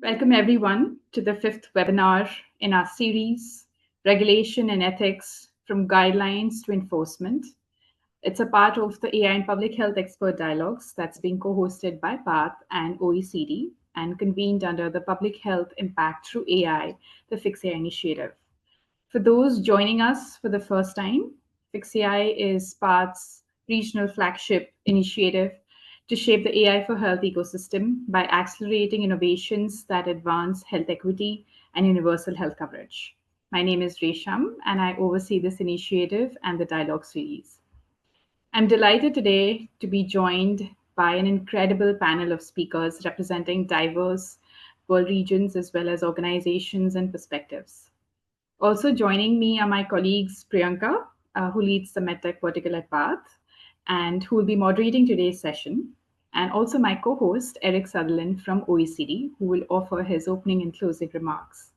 Welcome everyone to the fifth webinar in our series, Regulation and Ethics from Guidelines to Enforcement. It's a part of the AI and Public Health Expert Dialogues that's being co-hosted by PATH and OECD and convened under the Public Health Impact Through AI, the PhixAi initiative. For those joining us for the first time, PhixAi is PATH's regional flagship initiative to shape the AI for health ecosystem by accelerating innovations that advance health equity and universal health coverage. My name is Resham, and I oversee this initiative and the dialogue series. I'm delighted today to be joined by an incredible panel of speakers representing diverse world regions as well as organizations and perspectives. Also joining me are my colleagues Priyanka, who leads the MedTech vertical at PATH, and who will be moderating today's session, and also my co-host Eric Sutherland from OECD, who will offer his opening and closing remarks.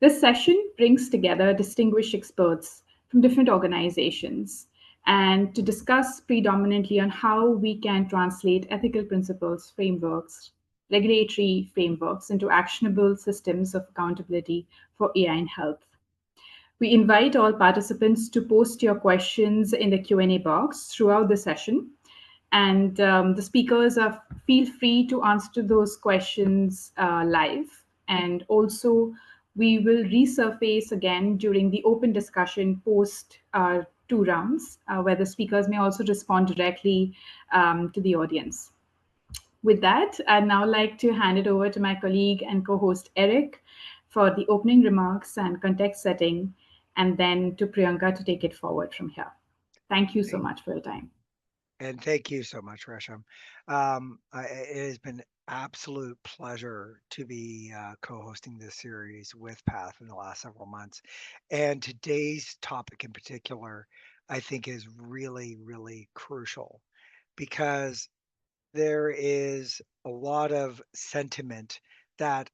This session brings together distinguished experts from different organizations and to discuss predominantly on how we can translate ethical principles, frameworks, regulatory frameworks into actionable systems of accountability for AI in health. We invite all participants to post your questions in the Q&A box throughout the session. And the speakers feel free to answer those questions live. And also, we will resurface again during the open discussion post our 2 rounds, where the speakers may also respond directly to the audience. With that, I'd now like to hand it over to my colleague and co-host Eric for the opening remarks and context setting, and then to Priyanka to take it forward from here. Thank you so much for your time. And thank you so much, Resham. It has been absolute pleasure to be co-hosting this series with PATH in the last several months. And today's topic in particular, I think is really, really crucial because there is a lot of sentiment that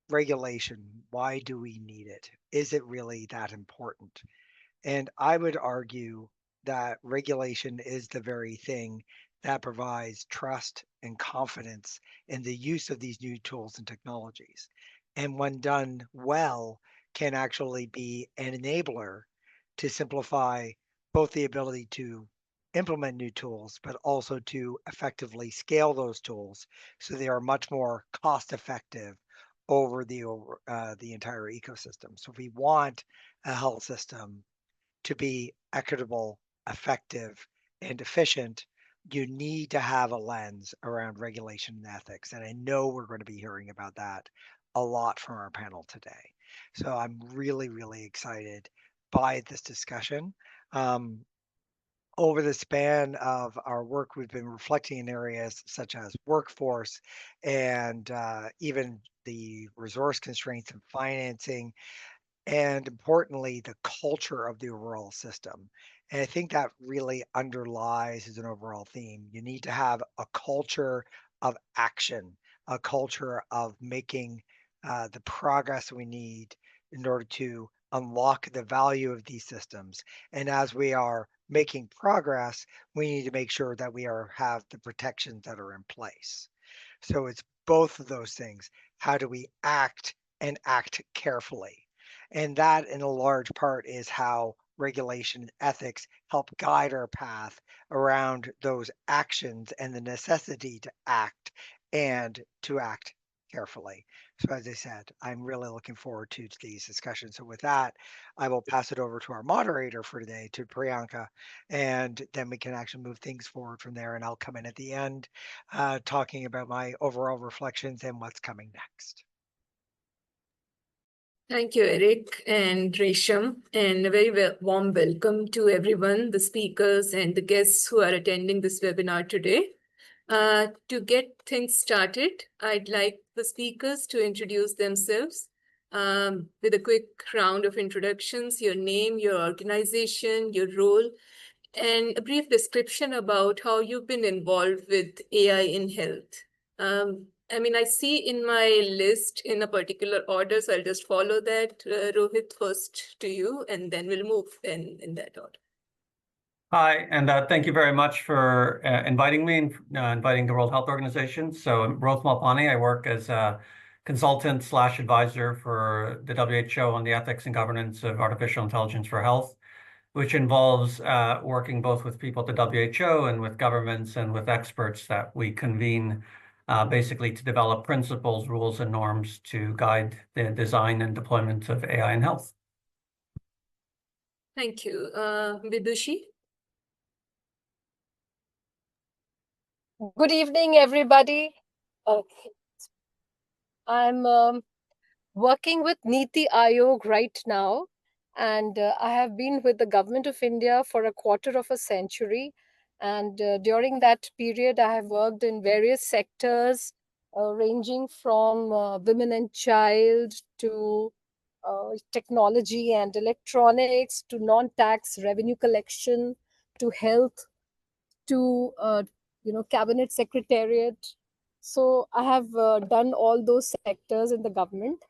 regulation, why do we need it? Is it really that important? And I would argue that regulation is the very thing that provides trust and confidence in the use of these new tools and technologies. And when done well, can actually be an enabler to simplify both the ability to implement new tools, but also to effectively scale those tools so they are much more cost effective over the entire ecosystem. So if we want a health system to be equitable, effective, and efficient, you need to have a lens around regulation and ethics. And I know we're going to be hearing about that a lot from our panel today. So I'm really, really excited by this discussion. Over the span of our work, we've been reflecting in areas such as workforce and even the resource constraints and financing, and importantly, the culture of the overall system. And I think that really underlies as an overall theme. You need to have a culture of action, a culture of making the progress we need in order to unlock the value of these systems. And as we are making progress, we need to make sure that we have the protections that are in place. So it's both of those things. How do we act and act carefully? And that, in a large part, is how regulation and ethics help guide our path around those actions and the necessity to act and to act carefully. So, as I said, I'm really looking forward to today's discussion. So, with that, I will pass it over to our moderator for today, to Priyanka, and then we can actually move things forward from there. And I'll come in at the end talking about my overall reflections and what's coming next. Thank you, Eric and Resham, and a very warm welcome to everyone, the speakers and the guests who are attending this webinar today. To get things started, I'd like the speakers to introduce themselves with a quick round of introductions, your name, your organization, your role, and a brief description about how you've been involved with AI in health. I see in my list in a particular order, so I'll just follow that. Rohit, first to you, and then we'll move in that order. Hi, and thank you very much for inviting me and inviting the World Health Organization. So I'm Rohit Malpani. I work as consultant / advisor for the WHO on the ethics and governance of artificial intelligence for health, which involves working both with people at the WHO and with governments and with experts that we convene basically to develop principles, rules, and norms to guide the design and deployment of AI in health. Thank you. Vidushi? Good evening, everybody. I'm working with NITI Aayog right now, and I have been with the Government of India for a quarter of a century. And during that period, I have worked in various sectors, ranging from women and child to technology and electronics to non-tax revenue collection to health to cabinet secretariat. So I have done all those sectors in the government,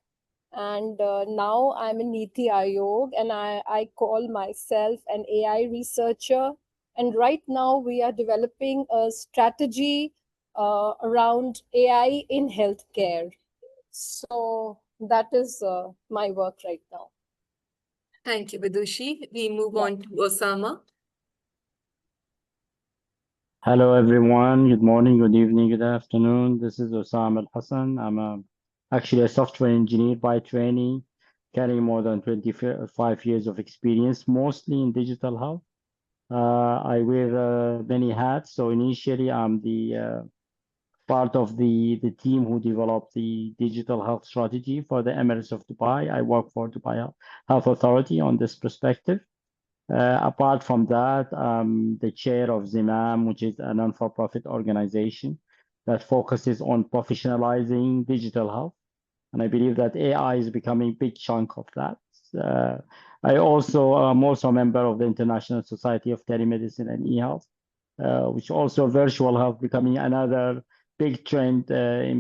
and now I'm in NITI Aayog, and I call myself an AI researcher. And right now we are developing a strategy around AI in healthcare. So that is my work right now. Thank you, Vidushi. We move on to Osama. Hello, everyone. Good morning, good evening, good afternoon. This is Osama Elhassan. I'm actually a software engineer by training, carrying more than 25 years of experience, mostly in digital health. I wear many hats. So initially, I'm the part of the team who developed the digital health strategy for the Emirates of Dubai. I work for Dubai Health Authority on this perspective. Apart from that, I'm the chair of ZIMAM, which is a non-for-profit organization that focuses on professionalizing digital health. And I believe that AI is becoming a big chunk of that. I'm also a member of the International Society of Telemedicine and eHealth, which also virtual health becoming another big trend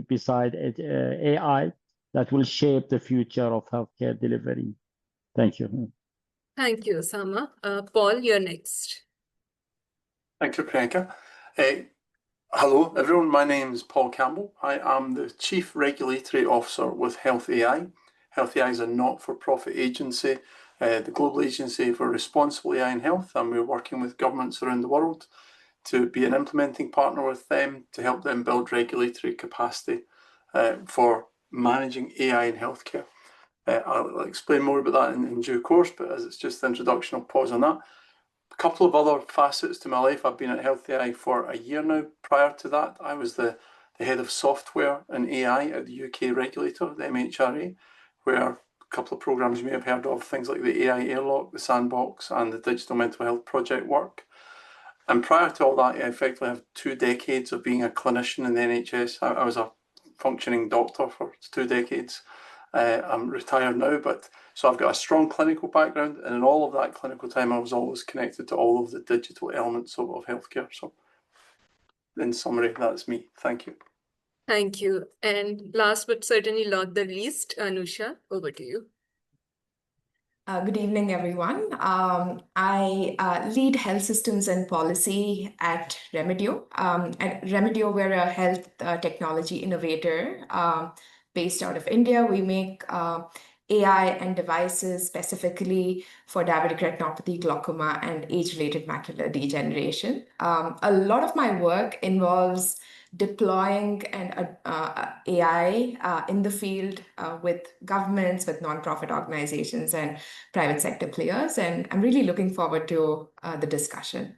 beside AI that will shape the future of healthcare delivery. Thank you. Thank you, Osama. Paul, you're next. Thank you, Priyanka. Hello, everyone. My name is Paul Campbell. I am the Chief Regulatory Officer with Health AI. Health AI is a not-for-profit agency, the global agency for responsible AI in health, and we're working with governments around the world to be an implementing partner with them to help them build regulatory capacity for managing AI in healthcare. I'll explain more about that in due course, but as it's just the introduction, I'll pause on that. A couple of other facets to my life. I've been at Health AI for a year now. Prior to that, I was the head of software and AI at the UK regulator, the MHRA, where a couple of programs you may have heard of, things like the AI Airlock, the Sandbox, and the Digital Mental Health Project work. And prior to all that, I effectively have 2 decades of being a clinician in the NHS. I was a functioning doctor for 2 decades. I'm retired now, but so I've got a strong clinical background, and in all of that clinical time, I was always connected to all of the digital elements of healthcare. So, in summary, that's me. Thank you. Thank you. And last but certainly not the least, Anusha, over to you. Good evening, everyone. I lead health systems and policy at Remedio. At Remedio, we're a health technology innovator based out of India. We make AI and devices specifically for diabetic retinopathy, glaucoma, and age-related macular degeneration. A lot of my work involves deploying an AI in the field with governments, with nonprofit organizations, and private sector players. And I'm really looking forward to the discussion.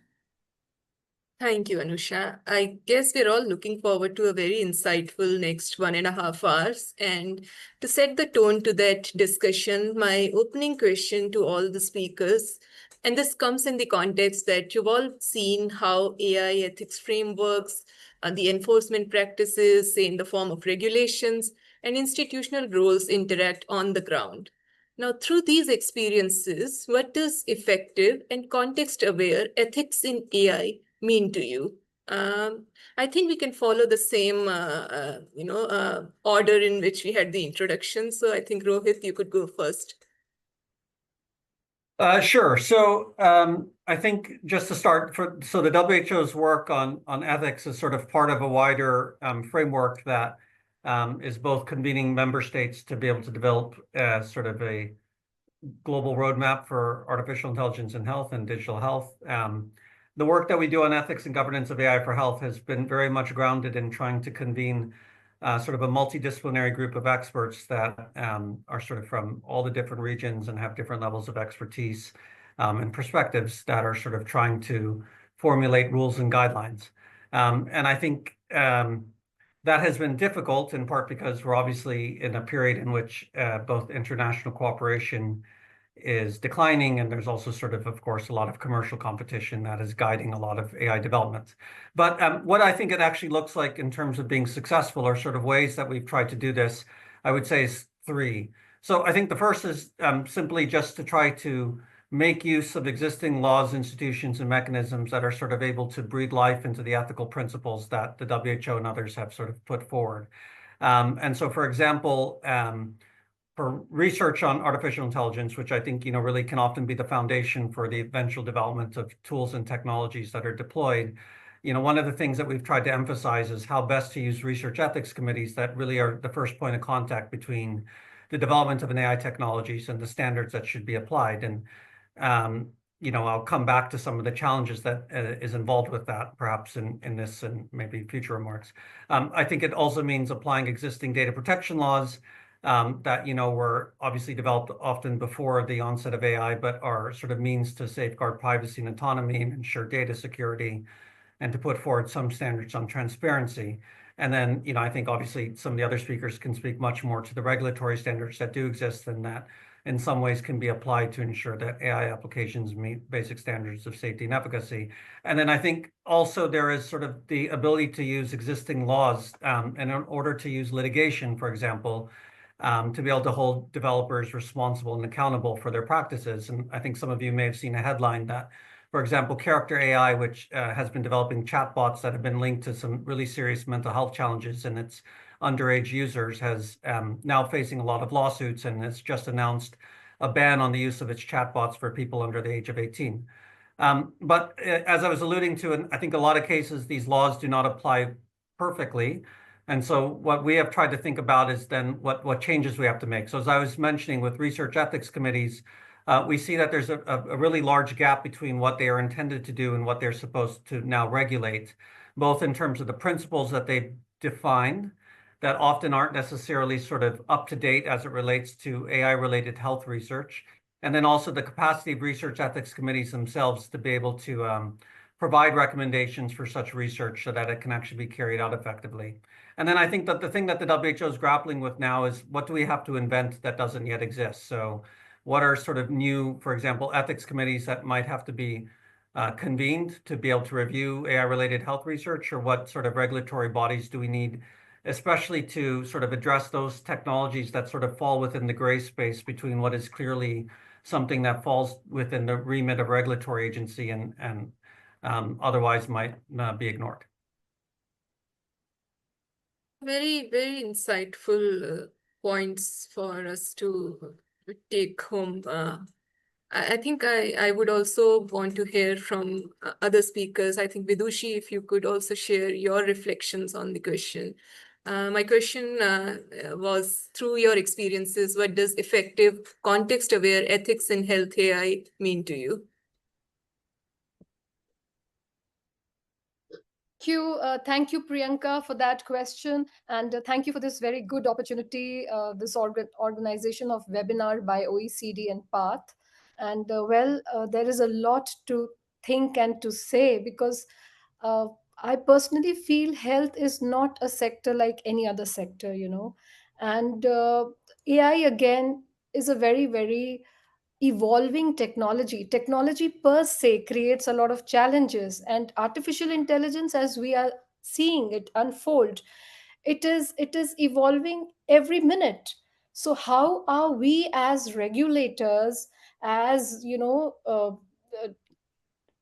Thank you, Anusha. I guess we're all looking forward to a very insightful next 1.5 hours. And to set the tone to that discussion, my opening question to all the speakers, and this comes in the context that you've all seen how AI ethics frameworks, the enforcement practices, say in the form of regulations, and institutional roles interact on the ground. Now, through these experiences, what does effective and context-aware ethics in AI mean to you? I think we can follow the same, order in which we had the introduction. So I think, Rohit, you could go first. Sure. So I think just to start, so the WHO's work on ethics is sort of part of a wider framework that is both convening member states to be able to develop sort of a global roadmap for artificial intelligence in health and digital health. The work that we do on ethics and governance of AI for health has been very much grounded in trying to convene sort of a multidisciplinary group of experts that are sort of from all the different regions and have different levels of expertise and perspectives that are sort of trying to formulate rules and guidelines. And I think that has been difficult in part because we're obviously in a period in which both international cooperation is declining, and there's also sort of course, a lot of commercial competition that is guiding a lot of AI development. But what I think it actually looks like in terms of being successful or sort of ways that we've tried to do this, I would say is three. So I think the first is simply just to try to make use of existing laws, institutions, and mechanisms that are sort of able to breathe life into the ethical principles that the WHO and others have sort of put forward. And so, for example, for research on artificial intelligence, which I think really can often be the foundation for the eventual development of tools and technologies that are deployed. One of the things that we've tried to emphasize is how best to use research ethics committees that really are the first point of contact between the development of an AI technologies and the standards that should be applied. And I'll come back to some of the challenges that is involved with that, perhaps in this and maybe future remarks. I think it also means applying existing data protection laws that were obviously developed often before the onset of AI, but are sort of means to safeguard privacy and autonomy and ensure data security, and to put forward some standards on transparency. And then, I think obviously some of the other speakers can speak much more to the regulatory standards that do exist and that in some ways can be applied to ensure that AI applications meet basic standards of safety and efficacy. And then I think also there is sort of the ability to use existing laws and in order to use litigation, for example, to be able to hold developers responsible and accountable for their practices. And I think some of you may have seen a headline that, for example, Character AI, which has been developing chatbots that have been linked to some really serious mental health challenges in its underage users, has now facing a lot of lawsuits, and has just announced a ban on the use of its chatbots for people under the age of 18. But as I was alluding to, in I think a lot of cases, these laws do not apply perfectly. And so what we have tried to think about is then what changes we have to make. So as I was mentioning with research ethics committees, we see that there's a really large gap between what they are intended to do and what they're supposed to now regulate, both in terms of the principles that they define that often aren't necessarily sort of up to date as it relates to AI-related health research, and then also the capacity of research ethics committees themselves to be able to provide recommendations for such research so that it can actually be carried out effectively. And then I think that the thing that the WHO is grappling with now is what do we have to invent that doesn't yet exist? So what are sort of new, for example, ethics committees that might have to be convened to be able to review AI-related health research, or what sort of regulatory bodies do we need, especially to sort of address those technologies that sort of fall within the gray space between what is clearly something that falls within the remit of regulatory agency and otherwise might be ignored. Very, very insightful points for us to take home. I think I would also want to hear from other speakers. I think Vidushi, if you could also share your reflections on the question. My question was, through your experiences, what does effective context-aware ethics in health AI mean to you? Thank you, Priyanka, for that question. And thank you for this very good opportunity, this organization of webinar by OECD and PATH. And there is a lot to think and to say, because I personally feel health is not a sector like any other sector, And AI, again, is a very, very evolving technology. Technology per se creates a lot of challenges, and artificial intelligence, as we are seeing it unfold, it is evolving every minute. So how are we as regulators, as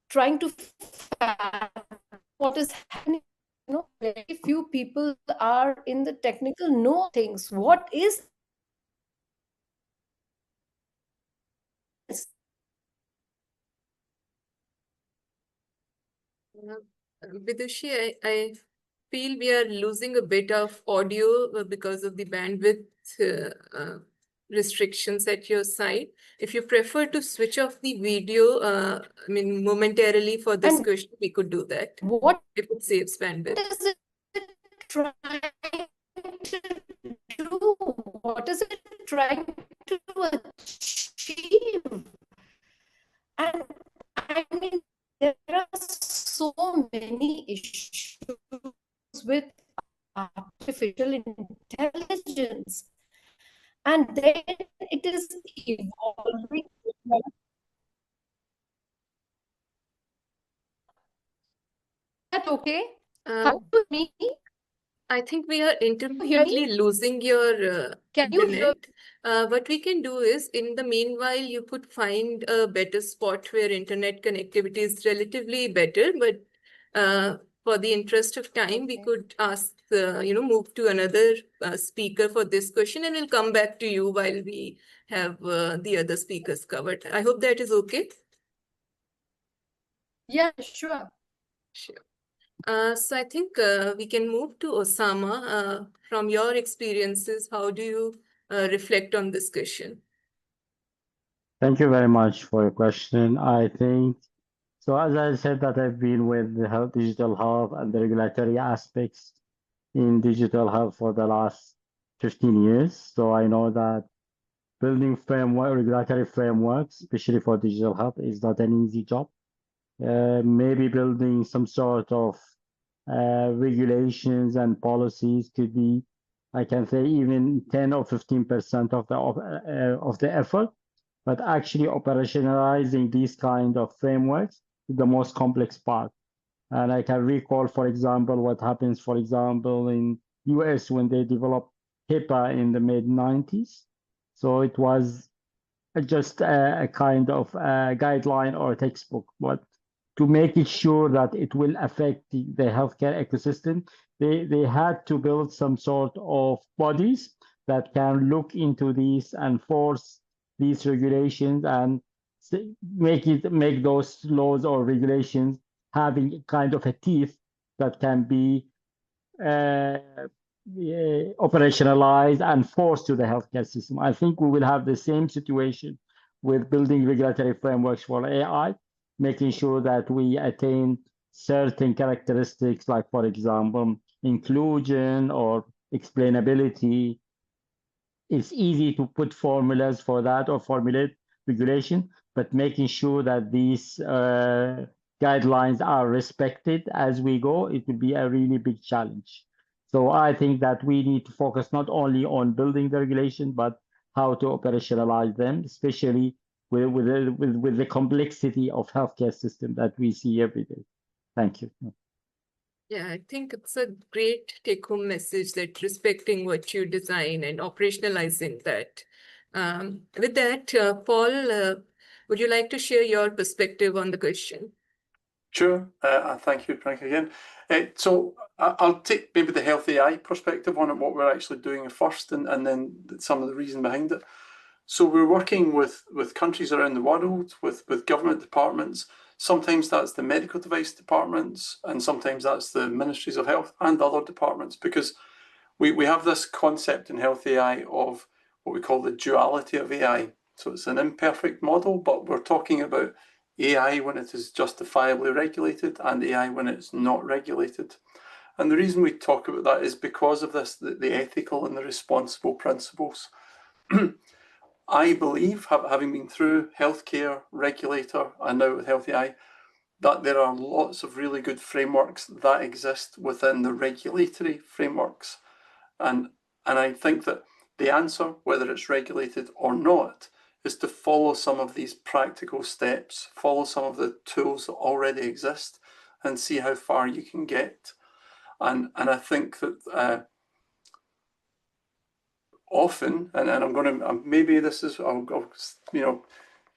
trying to fathom what is happening? Very few people are in the technical know things. What is Vidushi, I feel we are losing a bit of audio because of the bandwidth restrictions at your side. If you prefer to switch off the video, I mean, momentarily for this And question, we could do that what if it saves bandwidth. is it trying to do? What is it trying to achieve? And I mean, there are so many issues with artificial intelligence, and then it is evolving. That okay? How with me? I think we are intermittently losing your Can you hear? internet. What we can do is, in the meanwhile, you could find a better spot where internet connectivity is relatively better. But for the interest of time, we could ask, move to another speaker for this question, and we'll come back to you while we have the other speakers covered. I hope that is okay. Yeah, sure. Sure. So I think we can move to Osama. From your experiences, how do you reflect on this question? Thank you very much for your question. I think, so as I said that I've been with the health, digital health and the regulatory aspects in digital health for the last 15 years. So I know that building regulatory frameworks, especially for digital health, is not an easy job. Maybe building some sort of regulations and policies could be, I can say, even 10 or 15% of the effort. But actually operationalizing these kind of frameworks is the most complex part. And I can recall, for example, what happens, for example, in US when they developed HIPAA in the mid-90s. So it was just a kind of guideline or a textbook, but to make it sure that it will affect the healthcare ecosystem, they had to build some sort of bodies that can look into these and force these regulations and make those laws or regulations having kind of a teeth that can be operationalized and forced to the healthcare system. I think we will have the same situation with building regulatory frameworks for AI, making sure that we attain certain characteristics like, for example, inclusion or explainability. It's easy to put formulas for that or formulate regulation, but making sure that these guidelines are respected as we go, it will be a really big challenge. So I think that we need to focus not only on building the regulation, but how to operationalize them, especially with the complexity of healthcare system that we see every day. Thank you. Yeah, I think it's a great take-home message that respecting what you design and operationalizing that. With that, Paul, would you like to share your perspective on the question? Sure. Thank you, Frank, again. So I'll take maybe the health AI perspective on it, what we're actually doing first, and then some of the reason behind it. So we're working with countries around the world, with government departments. Sometimes that's the medical device departments, and sometimes that's the ministries of health and other departments, because we have this concept in health AI of what we call the duality of AI. So it's an imperfect model, but we're talking about AI when it is justifiably regulated and AI when it's not regulated. And the reason we talk about that is because of this, the ethical and the responsible principles. I believe, having been through healthcare regulator and now with health AI, that there are lots of really good frameworks that exist within the regulatory frameworks. And I think that the answer, whether it's regulated or not, is to follow some of these practical steps, follow some of the tools that already exist and see how far you can get. And I think that often, and I'm going to, maybe this is, I'll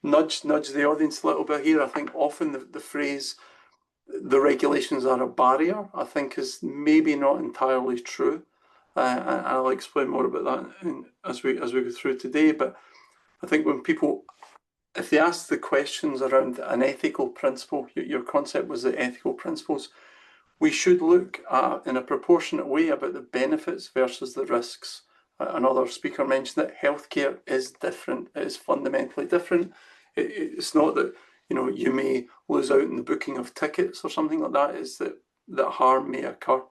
nudge the audience a little bit here. I think often the phrase, the regulations are a barrier, I think is maybe not entirely true. And I'll explain more about that as we go through today. But I think when people, if they ask the questions around an ethical principle, your concept was the ethical principles, we should look at, in a proportionate way, about the benefits versus the risks. Another speaker mentioned that healthcare is different. It is fundamentally different. It's not that, you know, you may lose out in the booking of tickets or something like that. It's that harm may occur.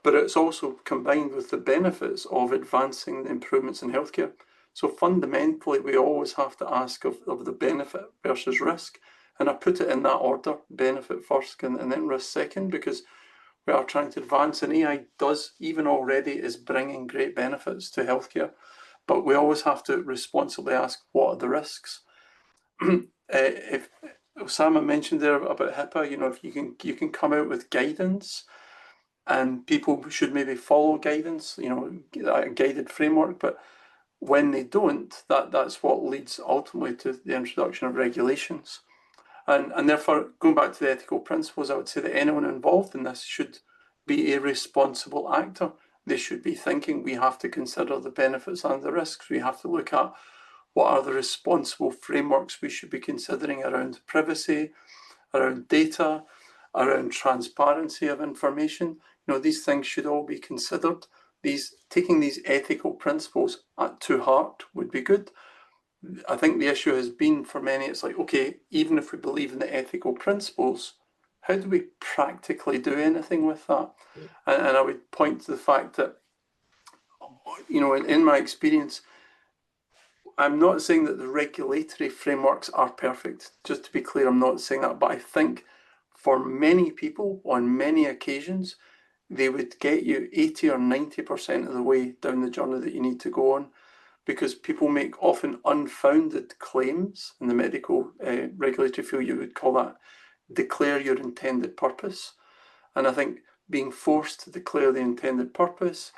But it's also combined with the benefits of advancing the improvements in healthcare. So fundamentally, we always have to ask of the benefit versus risk. And I put it in that order: benefit first and then risk second, because we are trying to advance, and AI does, even already, is bringing great benefits to healthcare. But we always have to responsibly ask, what are the risks? If Osama mentioned there about HIPAA, you know, if you can come out with guidance, and people should maybe follow guidance, you know, a guided framework, but when they don't, that's what leads ultimately to the introduction of regulations. And therefore, going back to the ethical principles, I would say that anyone involved in this should be a responsible actor. They should be thinking, we have to consider the benefits and the risks. We have to look at what are the responsible frameworks we should be considering around privacy, around data, around transparency of information. You know, these things should all be considered. Taking these ethical principles to heart would be good. I think the issue has been for many, it's like, okay, even if we believe in the ethical principles, how do we practically do anything with that? And I would point to the fact that, you know, in my experience, I'm not saying that the regulatory frameworks are perfect. Just to be clear, I'm not saying that, but I think for many people on many occasions, they would get you 80 or 90% of the way down the journey that you need to go on, because people make often unfounded claims. In the medical regulatory field, you would call that declare your intended purpose. And I think being forced to declare the intended purpose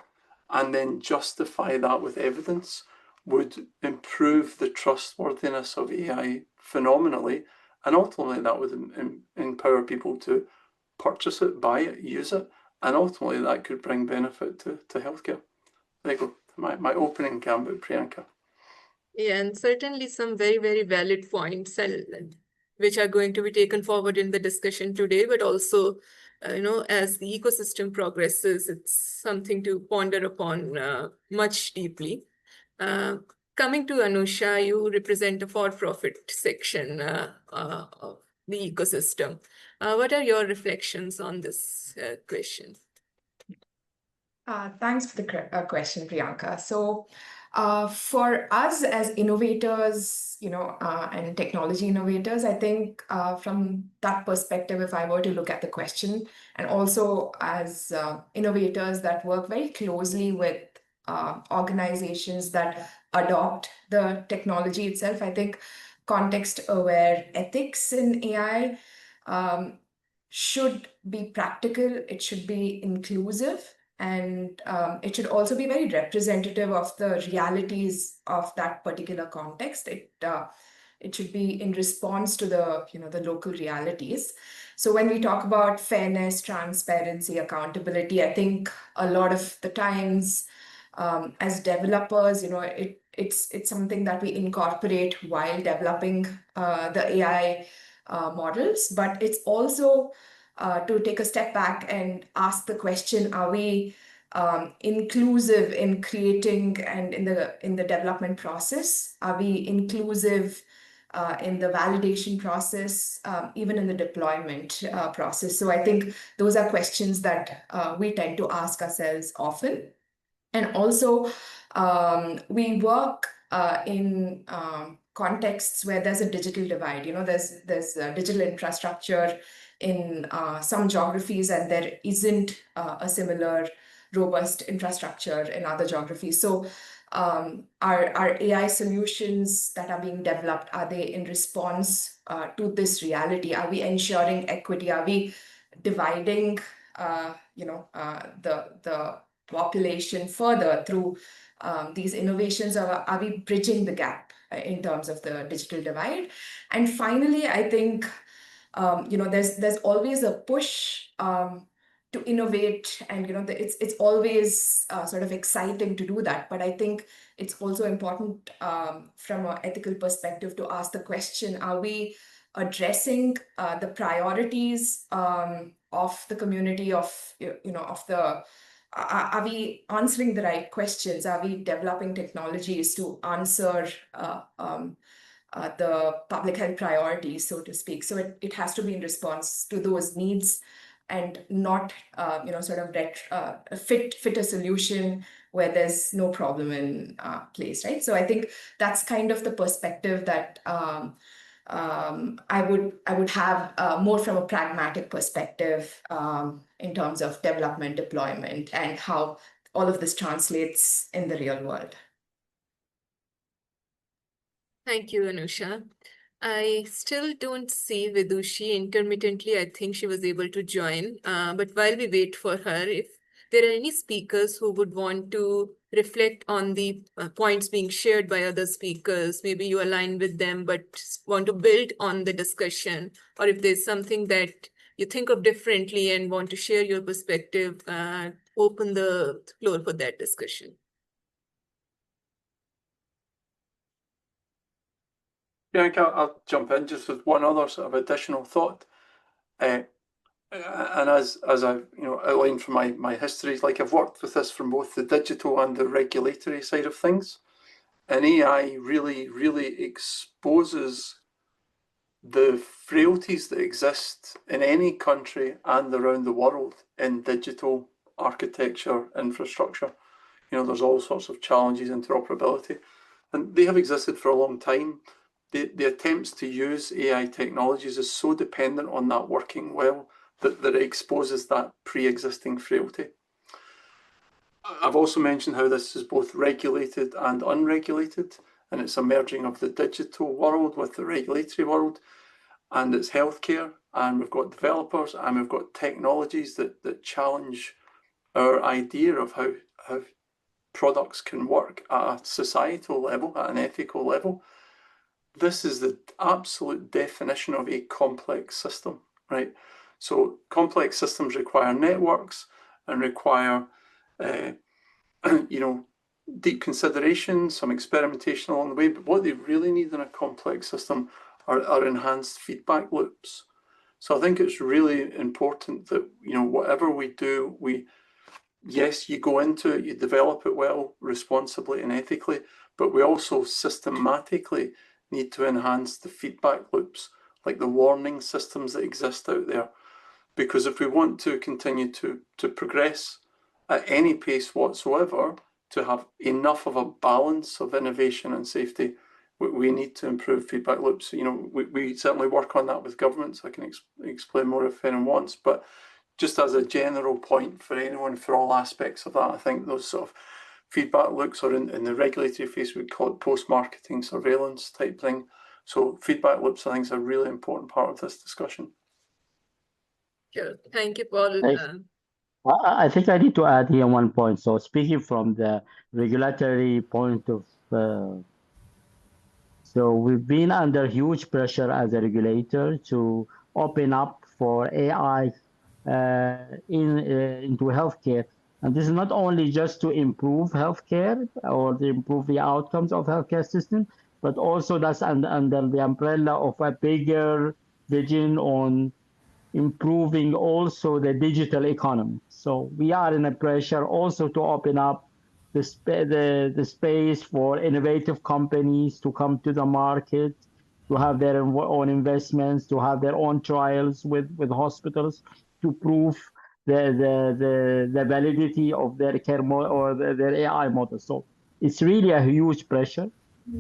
and then justify that with evidence would improve the trustworthiness of AI phenomenally. And ultimately, that would empower people to purchase it, buy it, use it. And ultimately, that could bring benefit to healthcare. There you go. My opening gambit, Priyanka. Yeah, and certainly some very, very valid points, which are going to be taken forward in the discussion today, but also, you know, as the ecosystem progresses, it's something to ponder upon much deeply. Coming to Anusha, you represent a for-profit section of the ecosystem. What are your reflections on this question? Thanks for the question, Priyanka. So for us as innovators, you know, and technology innovators, I think from that perspective, if I were to look at the question, and also as innovators that work very closely with organizations that adopt the technology itself, I think context-aware ethics in AI should be practical, it should be inclusive, and it should also be very representative of the realities of that particular context. It should be in response to the, you know, the local realities. So when we talk about fairness, transparency, accountability, I think a lot of the times as developers, you know, it's something that we incorporate while developing the AI models, but it's also to take a step back and ask the question, are we inclusive in creating and in the development process? Are we inclusive in the validation process, even in the deployment process? So I think those are questions that we tend to ask ourselves often. And also, we work in contexts where there's a digital divide. You know, there's digital infrastructure in some geographies, and there isn't a similar robust infrastructure in other geographies. So our AI solutions that are being developed, are they in response to this reality? Are we ensuring equity? Are we dividing the population further through these innovations, or are we bridging the gap in terms of the digital divide? And finally, I think there's always a push to innovate, and it's always sort of exciting to do that. But I think it's also important from an ethical perspective to ask the question: are we addressing the priorities of the community, of are we answering the right questions? Are we developing technologies to answer the public health priorities, so to speak? So it has to be in response to those needs, and not sort of fit a solution where there's no problem in place, right? So I think that's kind of the perspective that I would have more from a pragmatic perspective in terms of development, deployment, and how all of this translates in the real world. Thank you, Anusha. I still don't see Vidushi intermittently. I think she was able to join. But while we wait for her, if there are any speakers who would want to reflect on the points being shared by other speakers, maybe you align with them, but want to build on the discussion, or if there's something that you think of differently and want to share your perspective, open the floor for that discussion. Bianca, I'll jump in just with one other sort of additional thought. And as I've outlined from my histories, like I've worked with this from both the digital and the regulatory side of things, and AI really, really exposes the frailties that exist in any country and around the world in digital architecture infrastructure. There's all sorts of challenges, interoperability, and they have existed for a long time. The attempts to use AI technologies is so dependent on that working well that it exposes that pre-existing frailty. I've also mentioned how this is both regulated and unregulated, and it's a merging of the digital world with the regulatory world, and it's healthcare, and we've got developers, and we've got technologies that challenge our idea of how products can work at a societal level, at an ethical level. This is the absolute definition of a complex system, right? So complex systems require networks and require, deep consideration, some experimentation along the way. But what they really need in a complex system are enhanced feedback loops. So I think it's really important that, whatever we do, yes, you go into it, you develop it well, responsibly and ethically, but we also systematically need to enhance the feedback loops, like the warning systems that exist out there. Because if we want to continue to progress at any pace whatsoever, to have enough of a balance of innovation and safety, we need to improve feedback loops. We certainly work on that with governments. I can explain more if anyone wants, but just as a general point for anyone, for all aspects of that, I think those sort of feedback loops are in the regulatory phase. We call it post-marketing surveillance type thing. So feedback loops, I think, is a really important part of this discussion. Sure. Thank you, Paul. I think I need to add here one point. So speaking from the regulatory point of so we've been under huge pressure as a regulator to open up for AI into healthcare. And this is not only just to improve healthcare or to improve the outcomes of healthcare system, but also that's under the umbrella of a bigger vision on improving also the digital economy. So we are in a pressure also to open up the space for innovative companies to come to the market, to have their own investments, to have their own trials with hospitals to prove the validity of their care or their AI model. So it's really a huge pressure.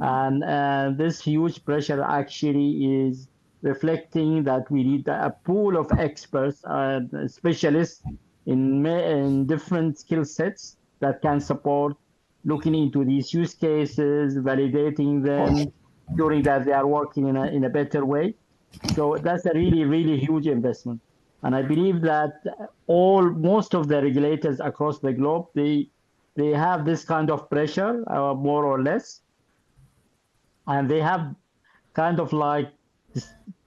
And this huge pressure actually is reflecting that we need a pool of experts and specialists in different skill sets that can support looking into these use cases, validating them, ensuring that they are working in a better way. So that's a really, really huge investment. And I believe that most of the regulators across the globe, they have this kind of pressure, more or less, and they have kind of like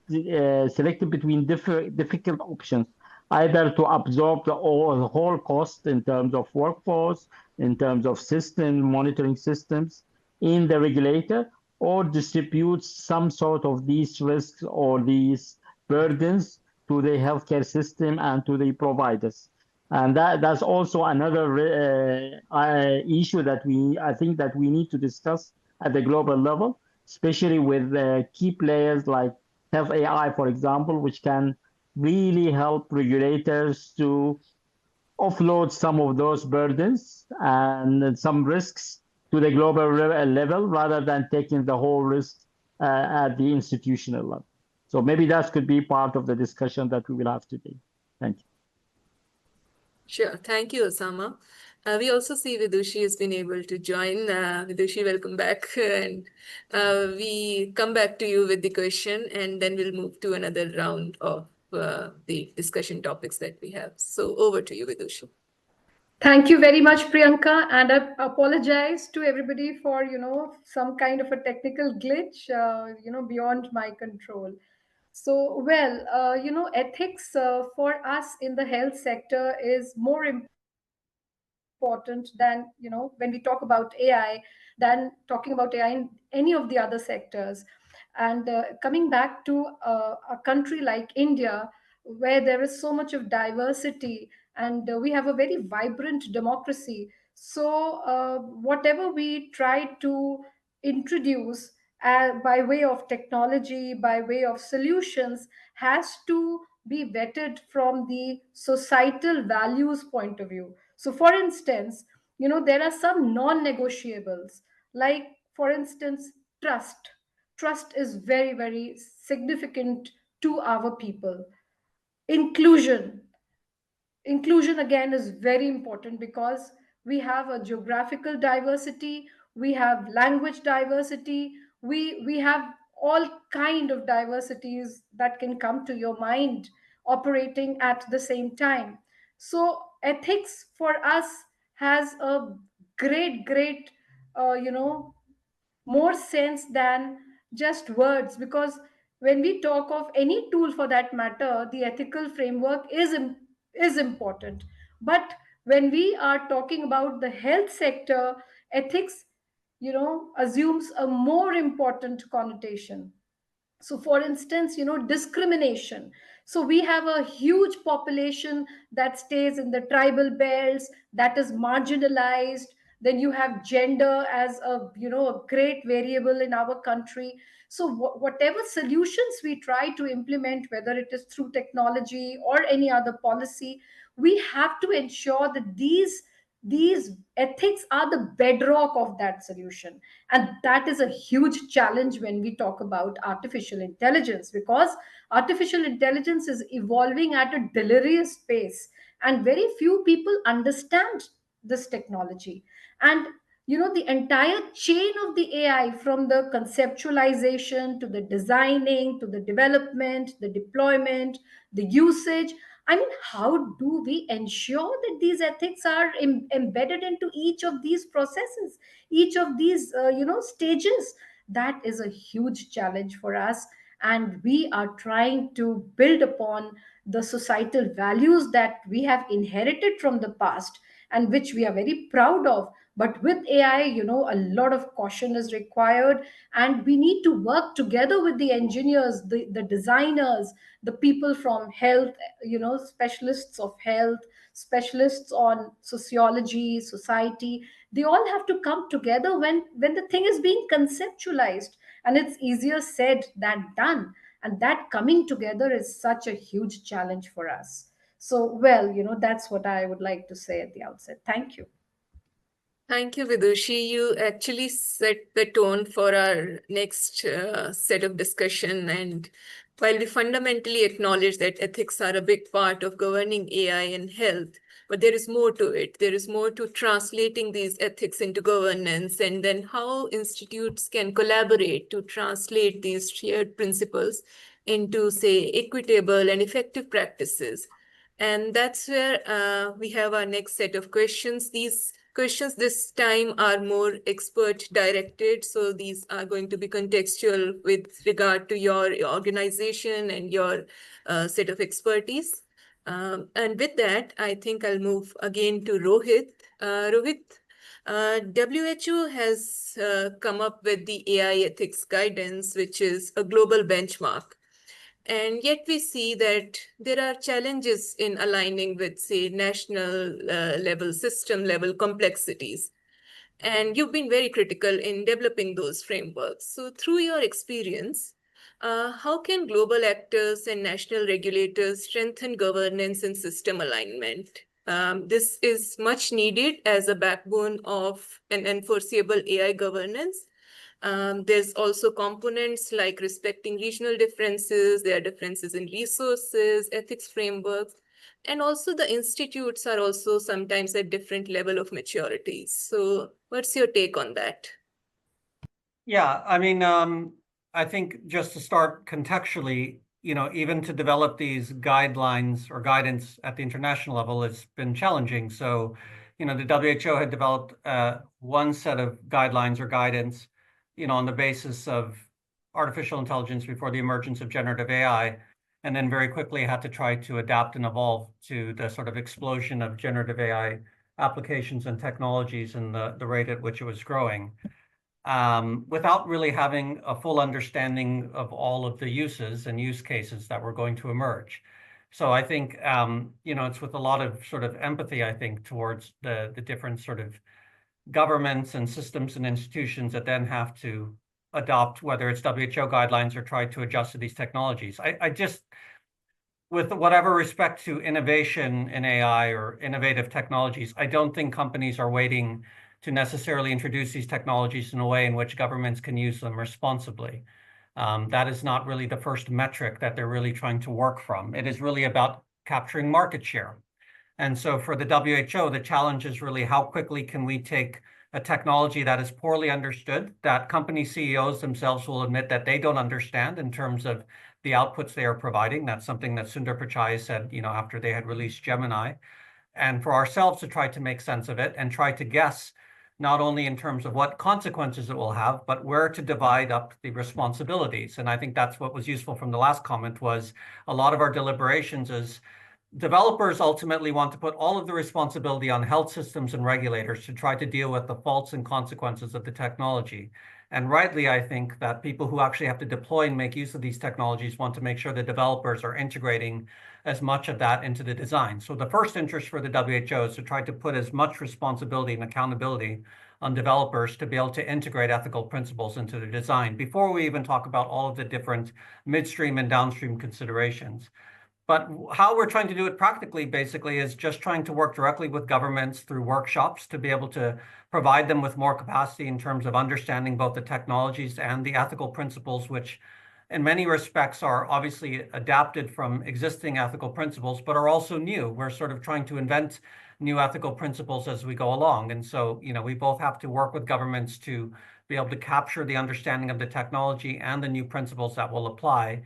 selected between difficult options, either to absorb the whole cost in terms of workforce, in terms of monitoring systems in the regulator, or distributes some sort of these risks or these burdens to the healthcare system and to the providers. And that's also another issue that I think that we need to discuss at the global level, especially with key players like Health AI, for example, which can really help regulators to offload some of those burdens and some risks to the global level rather than taking the whole risk at the institutional level. So maybe that could be part of the discussion that we will have today. Thank you. Sure. Thank you, Osama. We also see Vidushi has been able to join. Vidushi, welcome back. And we come back to you with the question, and then we'll move to another round of the discussion topics that we have. So over to you, Vidushi. Thank you very much, Priyanka, and I apologize to everybody for, some kind of a technical glitch, beyond my control. So, ethics for us in the health sector is more important than, when we talk about AI, than talking about AI in any of the other sectors. And coming back to a country like India, where there is so much of diversity and we have a very vibrant democracy. So, whatever we try to introduce by way of technology, by way of solutions, has to be vetted from the societal values point of view. So, for instance, there are some non-negotiables, like, for instance, trust. Trust is very, very significant to our people. Inclusion. Inclusion again is very important because we have a geographical diversity, we have language diversity, we have all kind of diversities that can come to your mind operating at the same time. So ethics for us has a great more sense than just words, because when we talk of any tool for that matter, the ethical framework is important. But when we are talking about the health sector, ethics assumes a more important connotation. So for instance, discrimination. So we have a huge population that stays in the tribal belts, that is marginalized. Then you have gender as a great variable in our country. So whatever solutions we try to implement, whether it is through technology or any other policy, we have to ensure that these ethics are the bedrock of that solution. And that is a huge challenge when we talk about artificial intelligence, because artificial intelligence is evolving at a delirious pace, and very few people understand this technology. And the entire chain of the AI, from the conceptualization to the designing to the development, the deployment, the usage. I mean, how do we ensure that these ethics are embedded into each of these processes, each of these stages? That is a huge challenge for us, and we are trying to build upon the societal values that we have inherited from the past and which we are very proud of. But with AI, a lot of caution is required, and we need to work together with the engineers, the designers, the people from health, specialists of health, specialists on sociology, society. They all have to come together when the thing is being conceptualized, and it's easier said than done. And that coming together is such a huge challenge for us. So, well, that's what I would like to say at the outset. Thank you. Thank you, Vidushi. You actually set the tone for our next set of discussion. And while we fundamentally acknowledge that ethics are a big part of governing AI in health, but there is more to it. There is more to translating these ethics into governance, and then how institutes can collaborate to translate these shared principles into, say, equitable and effective practices. And that's where we have our next set of questions. These questions this time are more expert directed. So these are going to be contextual with regard to your organization and your set of expertise. And with that, I think I'll move again to Rohit. Rohit, WHO has come up with the AI ethics guidance, which is a global benchmark. And yet we see that there are challenges in aligning with, say, national level, system level complexities. And you've been very critical in developing those frameworks. So through your experience, how can global actors and national regulators strengthen governance and system alignment? This is much needed as a backbone of an enforceable AI governance. There's also components like respecting regional differences, there are differences in resources, ethics frameworks, and also the institutes are also sometimes at different level of maturity. So what's your take on that? Yeah, I mean, I think just to start contextually, even to develop these guidelines or guidance at the international level, it's been challenging. So, the WHO had developed one set of guidelines or guidance, on the basis of artificial intelligence before the emergence of generative AI, and then very quickly had to try to adapt and evolve to the sort of explosion of generative AI applications and technologies and the rate at which it was growing. Without really having a full understanding of all of the uses and use cases that were going to emerge. So I think, it's with a lot of sort of empathy, I think, towards the different sort of governments and systems and institutions that then have to adopt, whether it's WHO guidelines or try to adjust to these technologies. I just, with whatever respect to innovation in AI or innovative technologies, I don't think companies are waiting to necessarily introduce these technologies in a way in which governments can use them responsibly. That is not really the first metric that they're really trying to work from. It is really about capturing market share. And so for the WHO, the challenge is really how quickly can we take a technology that is poorly understood, that company CEOs themselves will admit that they don't understand in terms of the outputs they are providing. That's something that Sundar Pichai said, after they had released Gemini. And for ourselves to try to make sense of it and try to guess not only in terms of what consequences it will have, but where to divide up the responsibilities. And I think that's what was useful from the last comment was a lot of our deliberations is developers ultimately want to put all of the responsibility on health systems and regulators to try to deal with the faults and consequences of the technology. And rightly, I think that people who actually have to deploy and make use of these technologies want to make sure the developers are integrating as much of that into the design. So the first interest for the WHO is to try to put as much responsibility and accountability on developers to be able to integrate ethical principles into their design before we even talk about all of the different midstream and downstream considerations. But how we're trying to do it practically, basically, is just trying to work directly with governments through workshops to be able to provide them with more capacity in terms of understanding both the technologies and the ethical principles, which in many respects are obviously adapted from existing ethical principles, but are also new. We're sort of trying to invent new ethical principles as we go along. And so, we both have to work with governments to be able to capture the understanding of the technology and the new principles that will apply.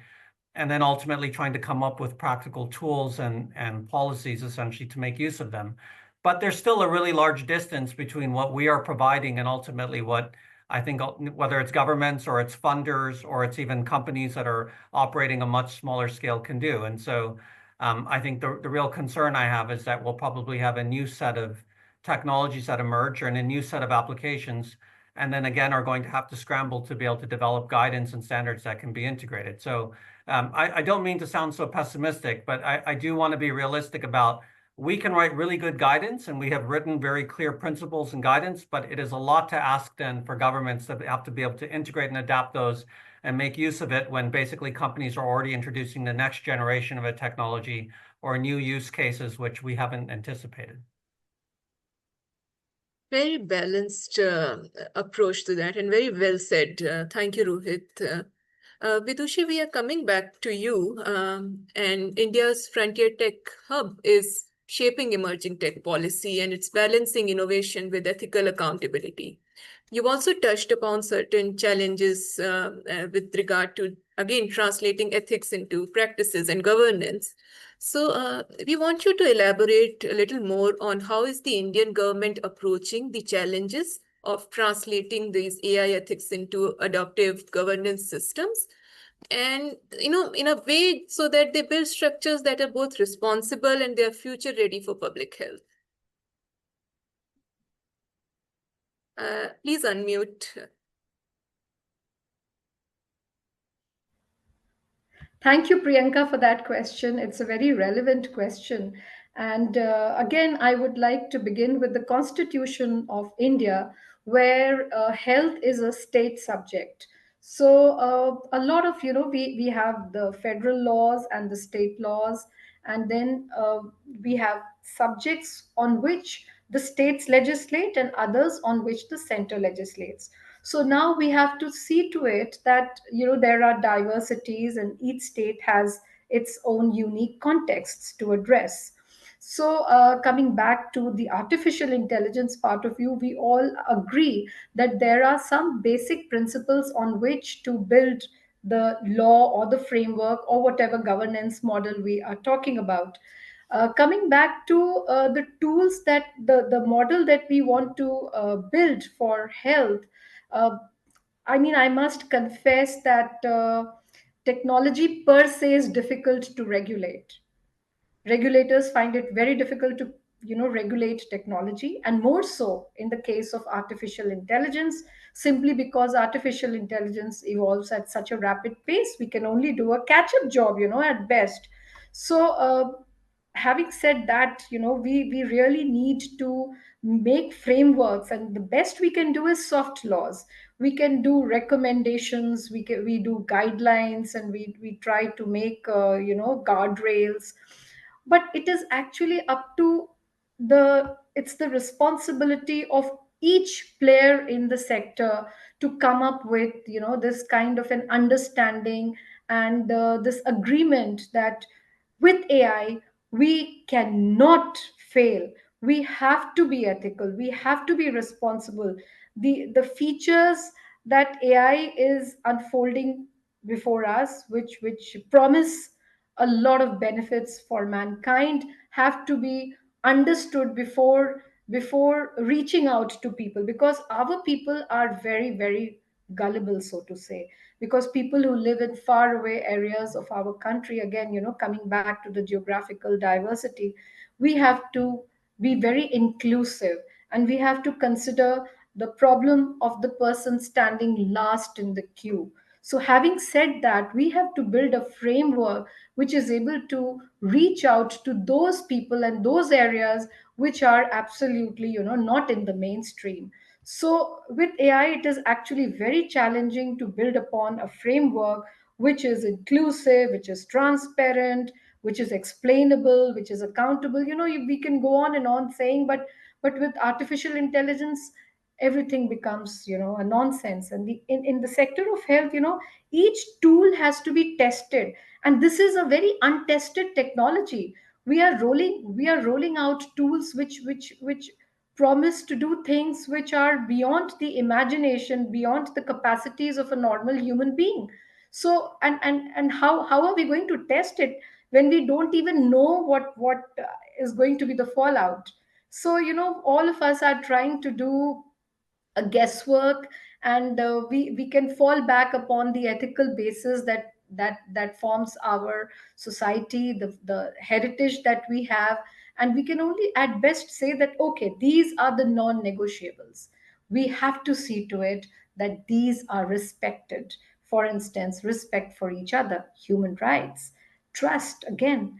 And then ultimately trying to come up with practical tools and policies essentially to make use of them. But there's still a really large distance between what we are providing and ultimately what I think, whether it's governments or it's funders or it's even companies that are operating a much smaller scale can do. And so I think the real concern I have is that we'll probably have a new set of technologies that emerge and a new set of applications, and then again are going to have to scramble to be able to develop guidance and standards that can be integrated. So I don't mean to sound so pessimistic, but I do want to be realistic about we can write really good guidance and we have written very clear principles and guidance, but it is a lot to ask then for governments that have to be able to integrate and adapt those and make use of it when basically companies are already introducing the next generation of a technology or new use cases which we haven't anticipated. Very balanced approach to that and very well said. Thank you, Rohit. Vidushi, we are coming back to you, and India's Frontier Tech Hub is shaping emerging tech policy and it's balancing innovation with ethical accountability. You've also touched upon certain challenges with regard to, again, translating ethics into practices and governance. So we want you to elaborate a little more on how is the Indian government approaching the challenges of translating these AI ethics into adaptive governance systems, and in a way so that they build structures that are both responsible and they are future ready for public health. Please unmute. Thank you, Priyanka, for that question. It's a very relevant question. And again, I would like to begin with the Constitution of India, where health is a state subject. So a lot of, we have the federal laws and the state laws, and then we have subjects on which the states legislate and others on which the center legislates. So now we have to see to it that there are diversities and each state has its own unique contexts to address. So coming back to the artificial intelligence part of view, we all agree that there are some basic principles on which to build the law or the framework or whatever governance model we are talking about. Coming back to the tools that the model that we want to build for health, uh, I mean, I must confess that technology per se is difficult to regulate. Regulators find it very difficult to regulate technology, and more so in the case of artificial intelligence, simply because artificial intelligence evolves at such a rapid pace. We can only do a catch up job at best. So having said that, we really need to make frameworks, and the best we can do is soft laws. We can do recommendations, we do guidelines, and we try to make guardrails. But it is actually up to it's the responsibility of each player in the sector to come up with this kind of an understanding and this agreement that with AI we cannot fail. We have to be ethical, we have to be responsible. The features that AI is unfolding before us, which promise a lot of benefits for mankind, have to be understood before reaching out to people, because our people are very, very gullible, so to say. Because people who live in far away areas of our country, again, coming back to the geographical diversity, we have to be very inclusive, and we have to consider the problem of the person standing last in the queue. So having said that, we have to build a framework which is able to reach out to those people and those areas which are absolutely not in the mainstream. So with AI, it is actually very challenging to build upon a framework which is inclusive, which is transparent, which is explainable, which is accountable. We can go on and on saying, but with artificial intelligence, everything becomes a nonsense. And in the sector of health, each tool has to be tested, and this is a very untested technology. We are rolling out tools which promise to do things which are beyond the imagination, beyond the capacities of a normal human being. So and how are we going to test it when we don't even know what is going to be the fallout? So all of us are trying to do a guesswork, and we can fall back upon the ethical basis that forms our society, the heritage that we have. And we can only at best say that, okay, these are the non-negotiables. We have to see to it that these are respected. For instance, respect for each other, human rights, trust, again,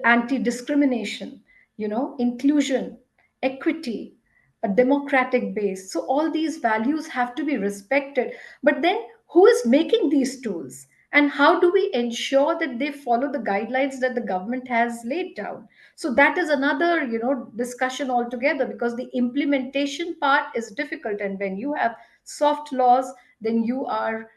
anti-discrimination, inclusion, equity, a democratic base. So all these values have to be respected. But then who is making these tools? And how do we ensure that they follow the guidelines that the government has laid down? So that is another, discussion altogether, because the implementation part is difficult. And when you have soft laws, then you are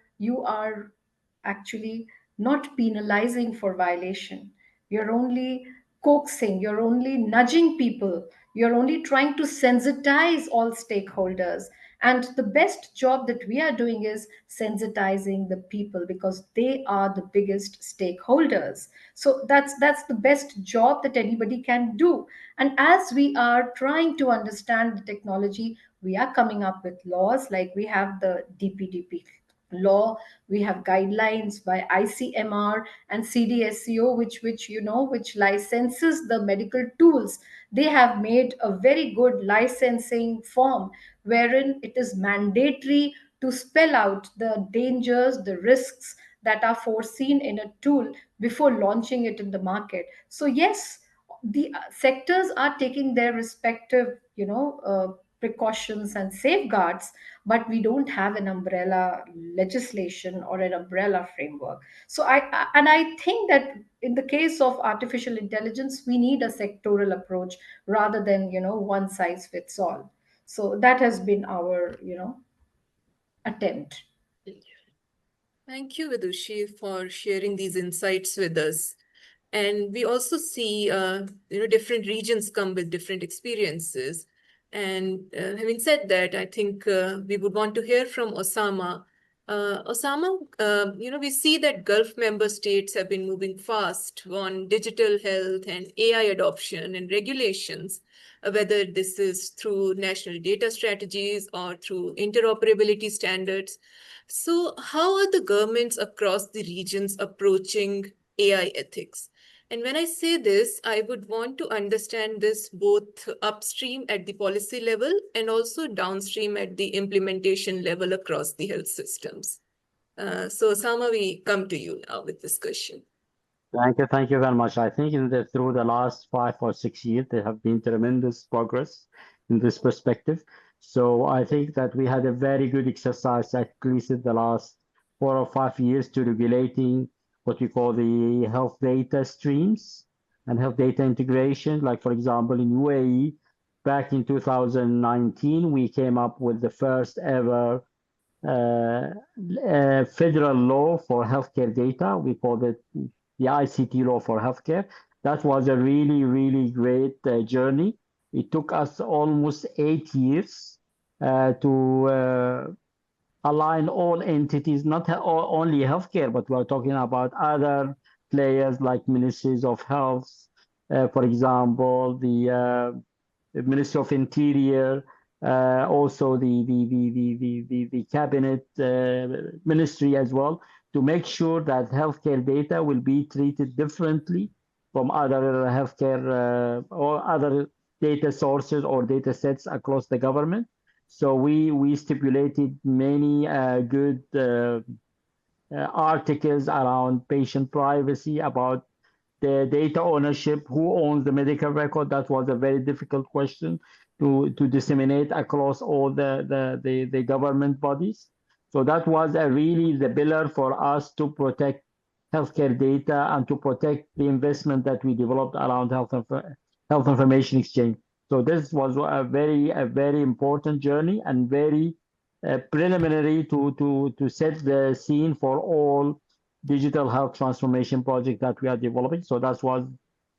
actually not penalizing for violation. You're only coaxing, you're only nudging people, you're only trying to sensitize all stakeholders. And the best job that we are doing is sensitizing the people, because they are the biggest stakeholders. So that's the best job that anybody can do. And as we are trying to understand the technology, we are coming up with laws, like we have the DPDP law, we have guidelines by ICMR and CDSCO, which licenses the medical tools. They have made a very good licensing form wherein it is mandatory to spell out the dangers, the risks that are foreseen in a tool before launching it in the market. So yes, the sectors are taking their respective, precautions and safeguards, but we don't have an umbrella legislation or an umbrella framework. So I think that in the case of artificial intelligence, we need a sectoral approach rather than, one size fits all. So that has been our, attempt. Thank you, Vidushi, for sharing these insights with us. And we also see, different regions come with different experiences. And having said that, I think we would want to hear from Osama. Osama, we see that Gulf member states have been moving fast on digital health and AI adoption and regulations, whether this is through national data strategies or through interoperability standards. So how are the governments across the regions approaching AI ethics? And when I say this, I would want to understand this both upstream at the policy level and also downstream at the implementation level across the health systems. So Osama, we come to you now with this question. Thank you very much. I think through the last 5 or 6 years, there have been tremendous progress in this perspective. So I think that we had a very good exercise, at least in the last 4 or 5 years, to regulating what we call the health data streams and health data integration. Like, for example, in UAE, back in 2019, we came up with the first ever federal law for healthcare data. We called it the ICT law for healthcare. That was a really, really great journey. It took us almost 8 years to align all entities, not only healthcare, but we're talking about other players like ministries of health, for example, the Ministry of Interior, also the cabinet ministry as well, to make sure that healthcare data will be treated differently from other healthcare or other data sources or data sets across the government. So we stipulated many good articles around patient privacy, about the data ownership, who owns the medical record. That was a very difficult question to disseminate across all the government bodies. So that was really the pillar for us to protect healthcare data and to protect the investment that we developed around health information exchange. So this was a very important journey and very preliminary to set the scene for all digital health transformation project that we are developing. So that was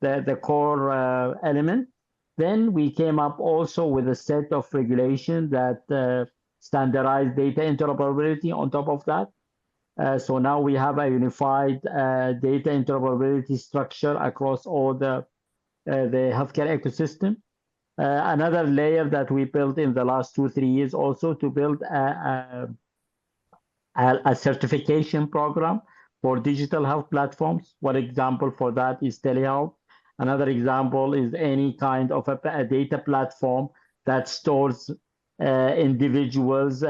the core element. Then we came up also with a set of regulation that standardized data interoperability on top of that. So now we have a unified data interoperability structure across all the healthcare ecosystem. Another layer that we built in the last 2-3 years also to build a certification program for digital health platforms. One example for that is telehealth. Another example is any kind of a data platform that stores individuals'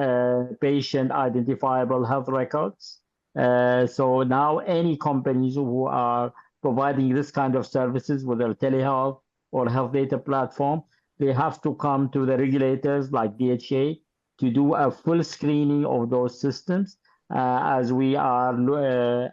patient identifiable health records. So now any companies who are providing this kind of services, whether telehealth or health data platform, they have to come to the regulators like DHA to do a full screening of those systems as we are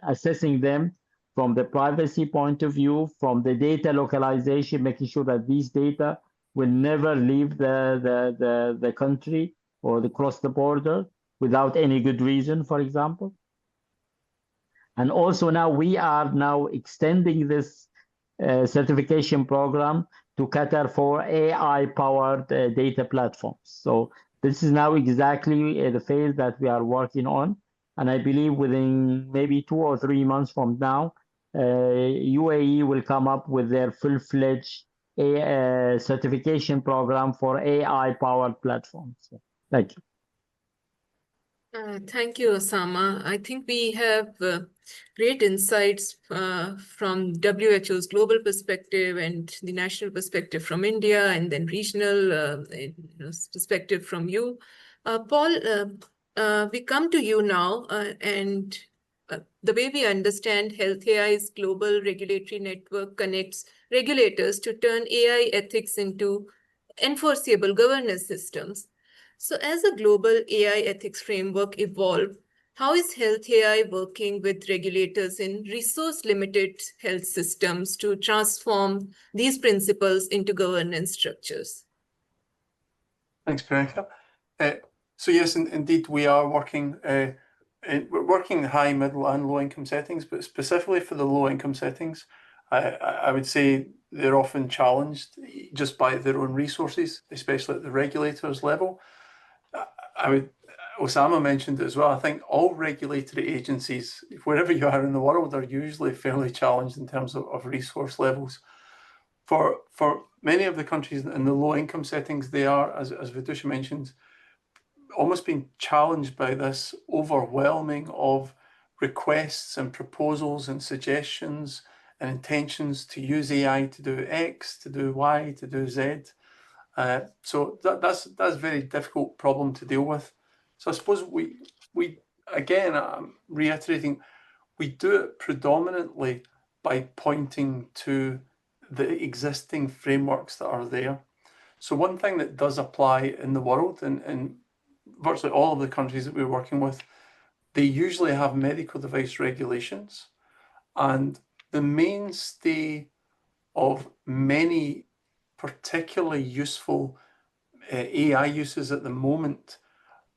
assessing them from the privacy point of view, from the data localization, making sure that these data will never leave the country or across the border without any good reason, for example. And also now we are now extending this certification program to Qatar for AI-powered data platforms. So this is now exactly the phase that we are working on. And I believe within maybe 2 or 3 months from now, UAE will come up with their full-fledged certification program for AI-powered platforms. Thank you. Thank you, Osama. I think we have great insights from WHO's global perspective and the national perspective from India, and then regional perspective from you. Paul, we come to you now, and the way we understand Health AI's global regulatory network connects regulators to turn AI ethics into enforceable governance systems. So as a global AI ethics framework evolved, how is Health AI working with regulators in resource-limited health systems to transform these principles into governance structures? Thanks, Priyanka. So yes, indeed, we are working. We're working in high, middle, and low-income settings, but specifically for the low-income settings, I would say they're often challenged just by their own resources, especially at the regulators level. Osama mentioned it as well. I think all regulatory agencies, wherever you are in the world, are usually fairly challenged in terms of resource levels. For many of the countries in the low-income settings, they are, as Vidushi mentioned, almost being challenged by this overwhelming of requests and proposals and suggestions and intentions to use AI to do X, to do Y, to do Z. So that's a very difficult problem to deal with. So I suppose we again, I'm reiterating, we do it predominantly by pointing to the existing frameworks that are there. So one thing that does apply in the world, in virtually all of the countries that we're working with, they usually have medical device regulations, and the mainstay of many particularly useful AI uses at the moment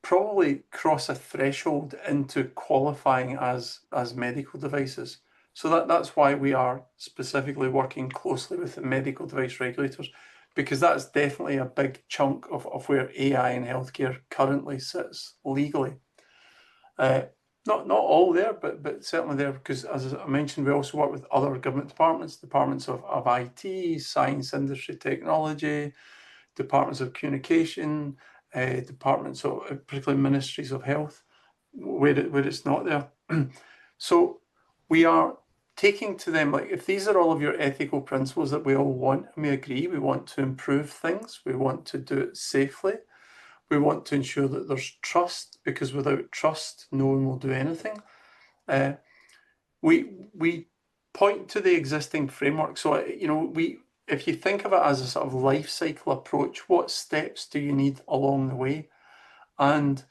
probably cross a threshold into qualifying as medical devices. So that's why we are specifically working closely with the medical device regulators, because that's definitely a big chunk of where AI in healthcare currently sits legally. Not all there, but certainly there, because as I mentioned, we also work with other government departments of IT, science, industry, technology, departments of communication, departments of particularly ministries of health, where it's not there. So we are taking to them, like, if these are all of your ethical principles that we all want, and we agree, we want to improve things, we want to do it safely, we want to ensure that there's trust, because without trust, no one will do anything. We point to the existing framework. So, if you think of it as a sort of life cycle approach, what steps do you need along the way? And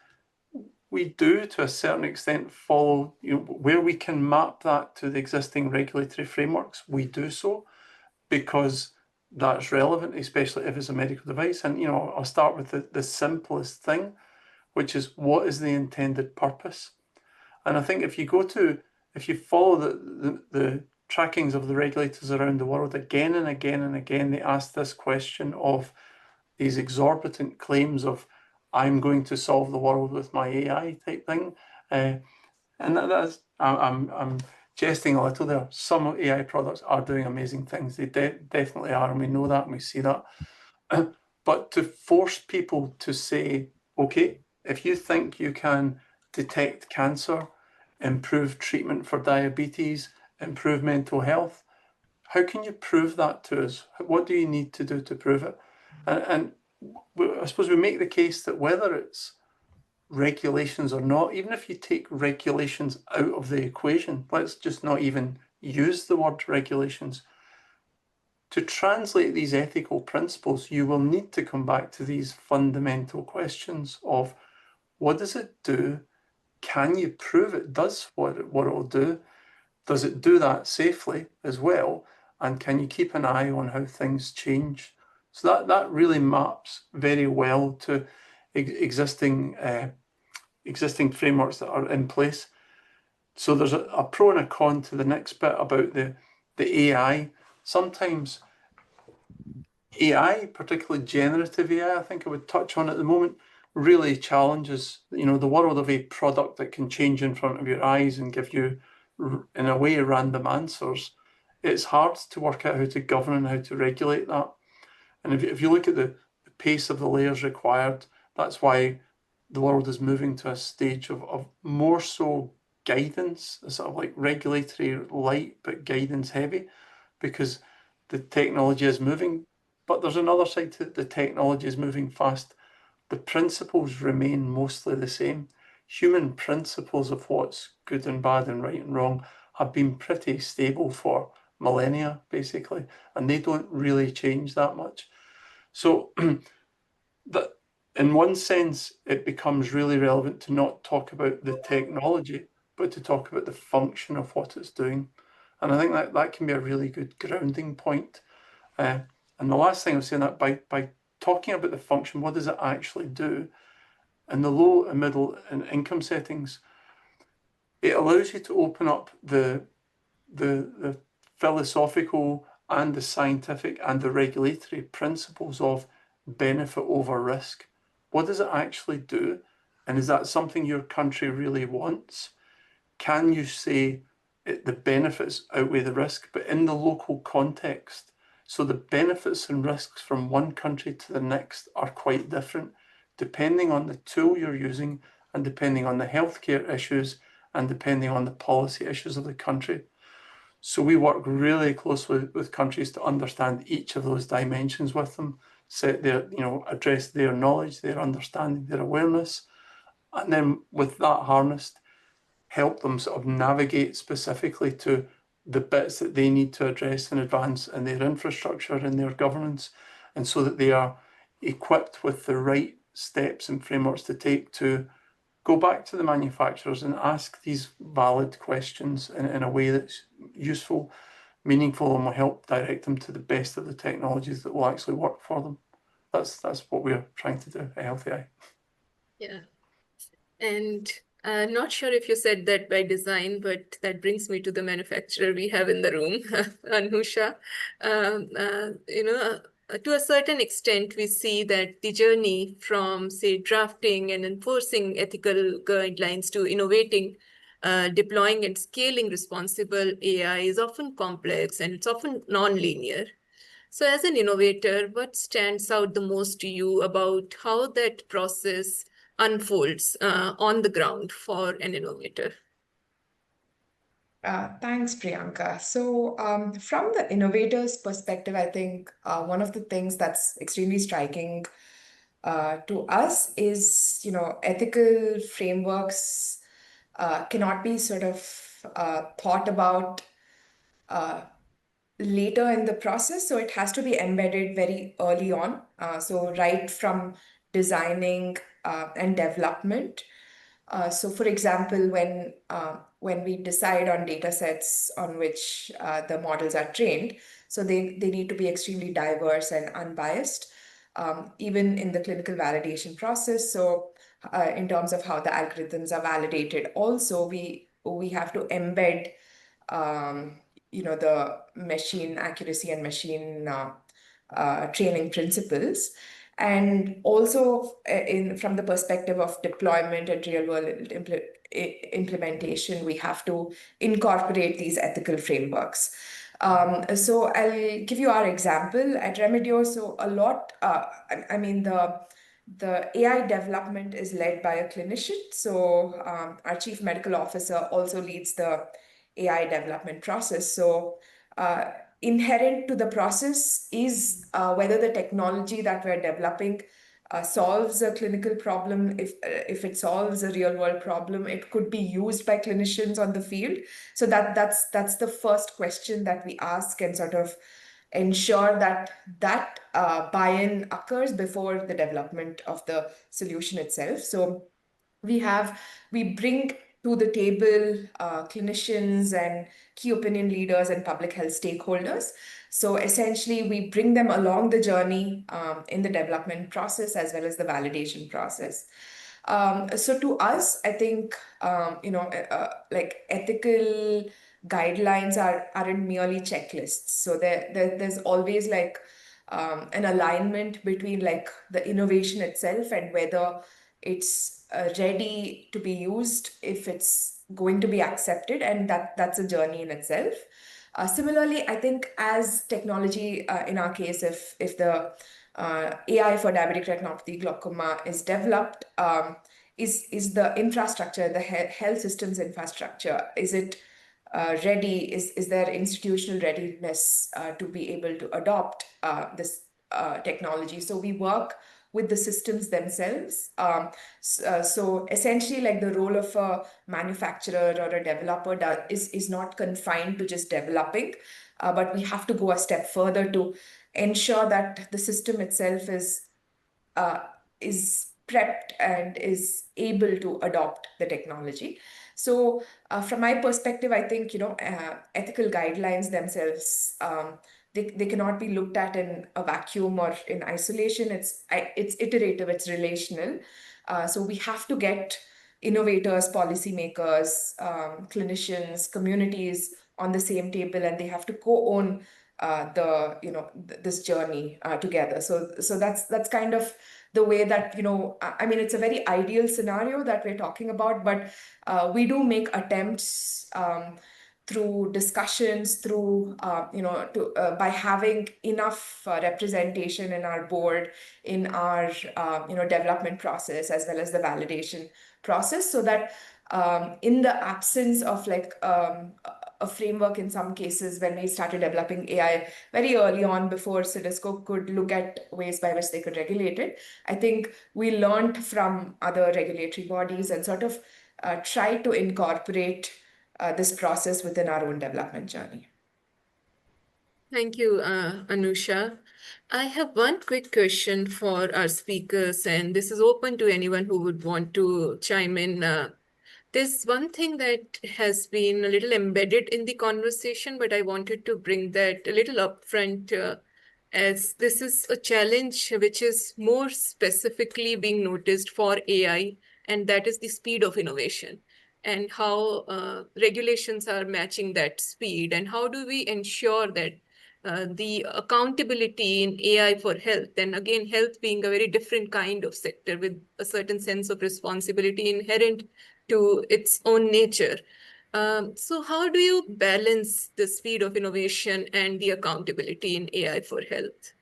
we do, to a certain extent, follow, where we can map that to the existing regulatory frameworks, we do so, because that's relevant, especially if it's a medical device. And, I'll start with the simplest thing, which is, what is the intended purpose? And I think if you follow the trackings of the regulators around the world, again and again and again, they ask this question of these exorbitant claims of, I'm going to solve the world with my AI type thing. And I'm jesting a little there. Some AI products are doing amazing things. They definitely are, and we know that, and we see that. But to force people to say, okay, if you think you can detect cancer, improve treatment for diabetes, improve mental health, how can you prove that to us? What do you need to do to prove it? And I suppose we make the case that whether it's regulations or not, even if you take regulations out of the equation, let's just not even use the word regulations. To translate these ethical principles, you will need to come back to these fundamental questions of, what does it do? Can you prove it does what it will do? Does it do that safely as well? And can you keep an eye on how things change? So that really maps very well to existing frameworks that are in place. So there's a pro and a con to the next bit about the AI. Sometimes AI, particularly generative AI, I think I would touch on at the moment, really challenges, the world of a product that can change in front of your eyes and give you, in a way, random answers. It's hard to work out how to govern and how to regulate that. And if you look at the pace of the layers required, that's why the world is moving to a stage of more so guidance, sort of like regulatory light, but guidance heavy, because the technology is moving. But there's another side to it. The technology is moving fast. The principles remain mostly the same. Human principles of what's good and bad and right and wrong have been pretty stable for millennia, basically, and they don't really change that much. So that in one sense, it becomes really relevant to not talk about the technology, but to talk about the function of what it's doing. And I think that can be a really good grounding point. And the last thing I was saying, that by talking about the function, what does it actually do? In the low and middle and income settings, it allows you to open up the philosophical and the scientific and the regulatory principles of benefit over risk. What does it actually do? And is that something your country really wants? Can you say the benefits outweigh the risk, but in the local context? So the benefits and risks from one country to the next are quite different, depending on the tool you're using and depending on the healthcare issues and depending on the policy issues of the country. So we work really closely with countries to understand each of those dimensions with them, set their, address their knowledge, their understanding, their awareness, and then with that harnessed, help them sort of navigate specifically to the bits that they need to address and advance in their infrastructure and their governance, and so that they are equipped with the right steps and frameworks to take to go back to the manufacturers and ask these valid questions in a way that's useful, meaningful, and will help direct them to the best of the technologies that will actually work for them. That's what we're trying to do at HealthAI. Yeah. And not sure if you said that by design, but that brings me to the manufacturer we have in the room, Anusha. To a certain extent, we see that the journey from, say, drafting and enforcing ethical guidelines to innovating, deploying and scaling responsible AI is often complex and it's often non-linear. So as an innovator, what stands out the most to you about how that process unfolds on the ground for an innovator? Thanks, Priyanka. So from the innovator's perspective, I think one of the things that's extremely striking to us is, ethical frameworks cannot be sort of thought about later in the process. So it has to be embedded very early on. So right from designing and development. So for example, when we decide on data sets on which the models are trained, so they need to be extremely diverse and unbiased, even in the clinical validation process. So in terms of how the algorithms are validated, also we have to embed the machine accuracy and machine training principles. And also from the perspective of deployment and real-world implementation, we have to incorporate these ethical frameworks. So I'll give you our example at Remedio. So a lot, the AI development is led by a clinician. So our chief medical officer also leads the AI development process. So inherent to the process is whether the technology that we're developing solves a clinical problem. If it solves a real world problem, it could be used by clinicians on the field. So that's the first question that we ask and sort of ensure that buy-in occurs before the development of the solution itself. So we bring to the table clinicians and key opinion leaders and public health stakeholders. So essentially, we bring them along the journey in the development process as well as the validation process. So to us, I think, like ethical guidelines aren't merely checklists. So there's always like an alignment between like the innovation itself and whether it's ready to be used, if it's going to be accepted, and that's a journey in itself. Similarly, I think as technology, in our case, if the AI for diabetic retinopathy glaucoma is developed, is the infrastructure, the health systems infrastructure, is it ready? Is there institutional readiness to be able to adopt this technology? So we work with the systems themselves. So essentially, like the role of a manufacturer or a developer is not confined to just developing, but we have to go a step further to ensure that the system itself is prepped and is able to adopt the technology. So from my perspective, I think, ethical guidelines themselves, they cannot be looked at in a vacuum or in isolation. It's iterative, it's relational. So we have to get innovators, policymakers, clinicians, communities on the same table, and they have to co-own this journey together. So that's kind of the way that, I mean, it's a very ideal scenario that we're talking about, but we do make attempts through discussions, through, by having enough representation in our board, in our, development process, as well as the validation process, so that in the absence of like a framework in some cases, when we started developing AI very early on before CEDESCO could look at ways by which they could regulate it, I think we learned from other regulatory bodies and sort of tried to incorporate this process within our own development journey. Thank you, Anusha. I have one quick question for our speakers, and this is open to anyone who would want to chime in. There's one thing that has been a little embedded in the conversation, but I wanted to bring that a little upfront, as this is a challenge which is more specifically being noticed for AI, and that is the speed of innovation and how regulations are matching that speed, and how do we ensure that the accountability in AI for health, and again, health being a very different kind of sector with a certain sense of responsibility inherent to its own nature. So how do you balance the speed of innovation and the accountability in AI for health?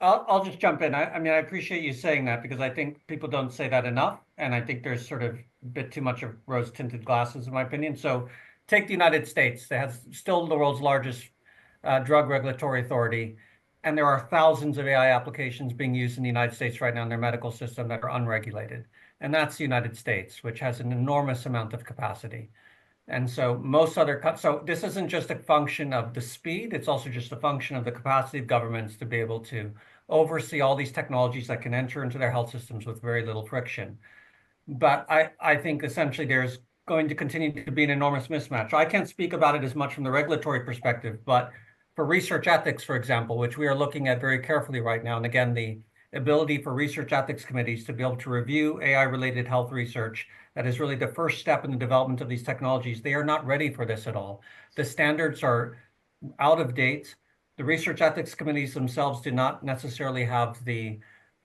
I'll just jump in. I mean, I appreciate you saying that, because I think people don't say that enough. And I think there's sort of a bit too much of rose-tinted glasses, in my opinion. So take the United States. That has still the world's largest drug regulatory authority. And there are thousands of AI applications being used in the United States right now in their medical system that are unregulated. And that's the United States, which has an enormous amount of capacity. And so so this isn't just a function of the speed, it's also just a function of the capacity of governments to be able to oversee all these technologies that can enter into their health systems with very little friction. But I think essentially there's going to continue to be an enormous mismatch. I can't speak about it as much from the regulatory perspective, but for research ethics, for example, which we are looking at very carefully right now, and again, the ability for research ethics committees to be able to review AI-related health research, that is really the first step in the development of these technologies. They are not ready for this at all. The standards are out of date. The research ethics committees themselves do not necessarily have the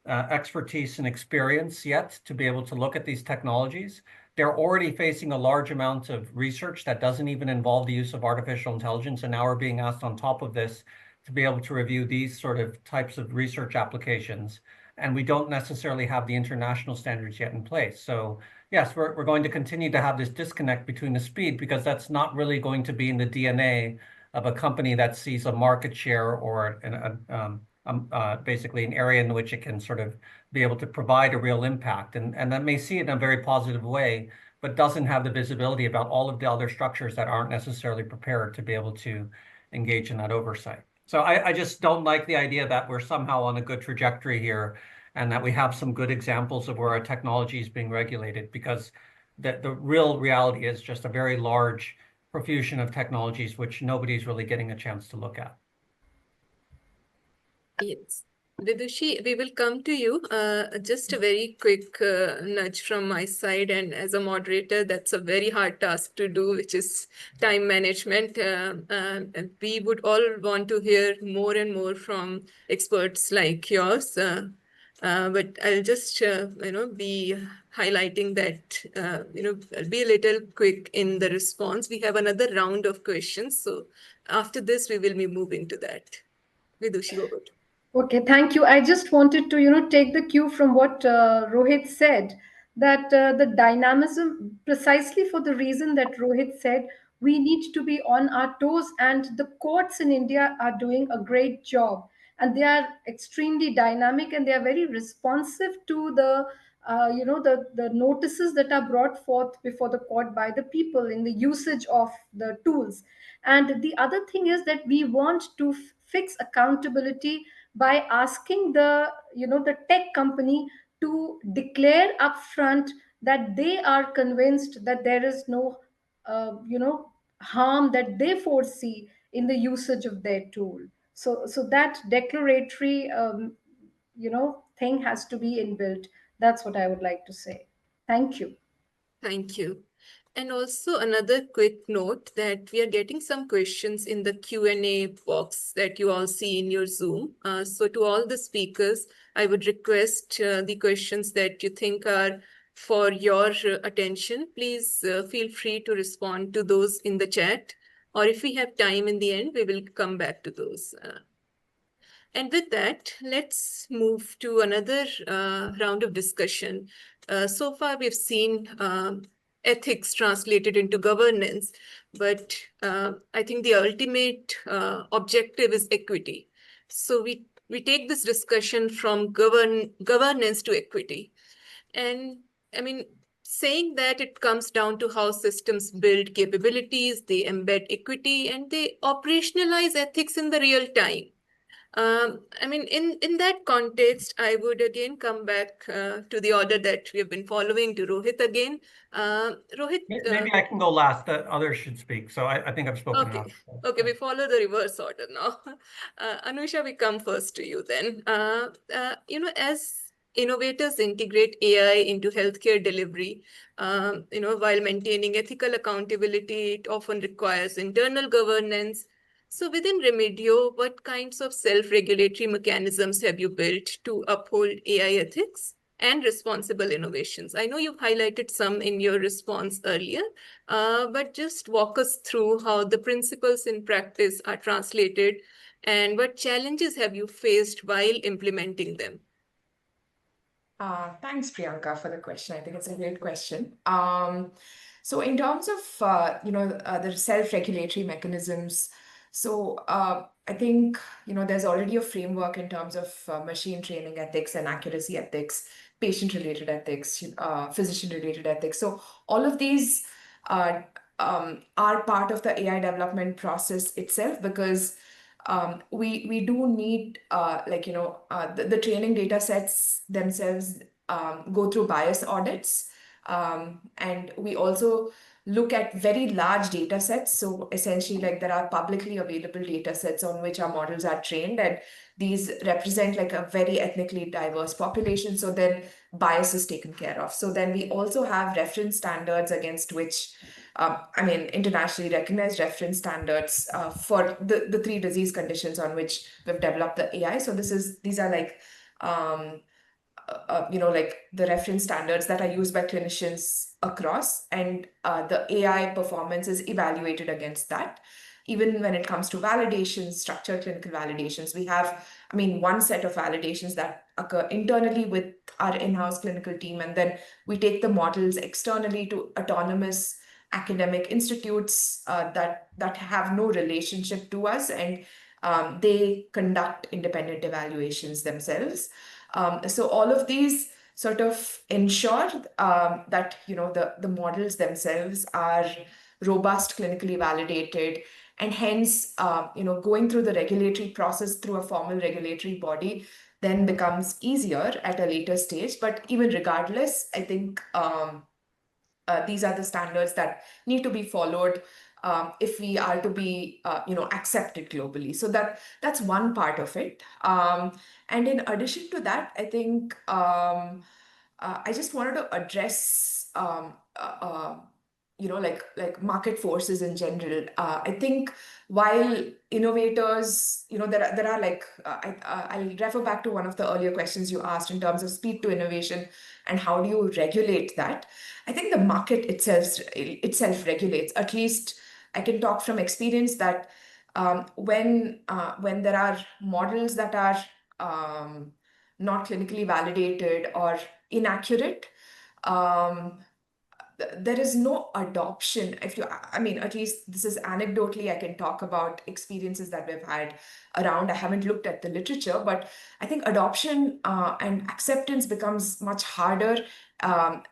expertise and experience yet to be able to look at these technologies. They're already facing a large amount of research that doesn't even involve the use of artificial intelligence, and now we're being asked on top of this to be able to review these sort of types of research applications. And we don't necessarily have the international standards yet in place. So yes, we're going to continue to have this disconnect between the speed, because that's not really going to be in the DNA of a company that sees a market share or basically an area in which it can sort of be able to provide a real impact. And that may see it in a very positive way, but doesn't have the visibility about all of the other structures that aren't necessarily prepared to be able to engage in that oversight. So I just don't like the idea that we're somehow on a good trajectory here and that we have some good examples of where our technology is being regulated, because the real reality is just a very large profusion of technologies which nobody's really getting a chance to look at. Yes. Vidushi, we will come to you. Just a very quick nudge from my side. And as a moderator, that's a very hard task to do, which is time management. And we would all want to hear more and more from experts like yours. But I'll just, be highlighting that, I'll be a little quick in the response. We have another round of questions. So after this, we will be moving to that. Vidushi, over to you. Okay, thank you. I just wanted to, take the cue from what Rohit said, that the dynamism, precisely for the reason that Rohit said, we need to be on our toes, and the courts in India are doing a great job, and they are extremely dynamic, and they are very responsive to the, the notices that are brought forth before the court by the people in the usage of the tools. And the other thing is that we want to fix accountability by asking the the tech company to declare upfront that they are convinced that there is no harm that they foresee in the usage of their tool. So that declaratory thing has to be inbuilt. That's what I would like to say. Thank you. Thank you. And also another quick note that we are getting some questions in the Q&A box that you all see in your Zoom. So to all the speakers, I would request the questions that you think are for your attention. Please feel free to respond to those in the chat. Or if we have time in the end, we will come back to those. And with that, let's move to another round of discussion. So far, we've seen ethics translated into governance, but I think the ultimate objective is equity. So we take this discussion from governance to equity. And I mean, saying that it comes down to how systems build capabilities, they embed equity, and they operationalize ethics in the real time. I mean, in that context, I would again come back to the order that we have been following, to Rohit again. Rohit. Maybe I can go last. The others should speak. So I think I've spoken enough. Okay, we follow the reverse order now. Anusha, we come first to you then. As innovators integrate AI into healthcare delivery, while maintaining ethical accountability, it often requires internal governance. So within Remedio, what kinds of self-regulatory mechanisms have you built to uphold AI ethics and responsible innovations? I know you've highlighted some in your response earlier, but just walk us through how the principles in practice are translated and what challenges have you faced while implementing them? Thanks, Priyanka, for the question. I think it's a great question. So in terms of the self-regulatory mechanisms, I think there's already a framework in terms of machine training ethics and accuracy ethics, patient-related ethics, physician-related ethics. So all of these are part of the AI development process itself, because we do need the training data sets themselves go through bias audits, and we also look at very large data sets. So essentially, like, there are publicly available data sets on which our models are trained, and these represent like a very ethnically diverse population. So then bias is taken care of. So then we also have reference standards against which internationally recognized reference standards for the three disease conditions on which we've developed the AI. So these are like like the reference standards that are used by clinicians across, and the AI performance is evaluated against that. Even when it comes to validations, structured clinical validations, we have, one set of validations that occur internally with our in-house clinical team, and then we take the models externally to autonomous academic institutes that have no relationship to us, and they conduct independent evaluations themselves. So all of these sort of ensure that the models themselves are robust, clinically validated, and hence going through the regulatory process through a formal regulatory body then becomes easier at a later stage. But even regardless, I think these are the standards that need to be followed if we are to be accepted globally. So that's one part of it. And in addition to that, I think I just wanted to address like market forces in general. I think while innovators, there are like I'll refer back to one of the earlier questions you asked in terms of speed to innovation and how do you regulate that. I think the market itself regulates. At least I can talk from experience that when there are models that are not clinically validated or inaccurate. There is no adoption. I mean, at least this is anecdotally, I can talk about experiences that we've had around. I haven't looked at the literature, but I think adoption and acceptance becomes much harder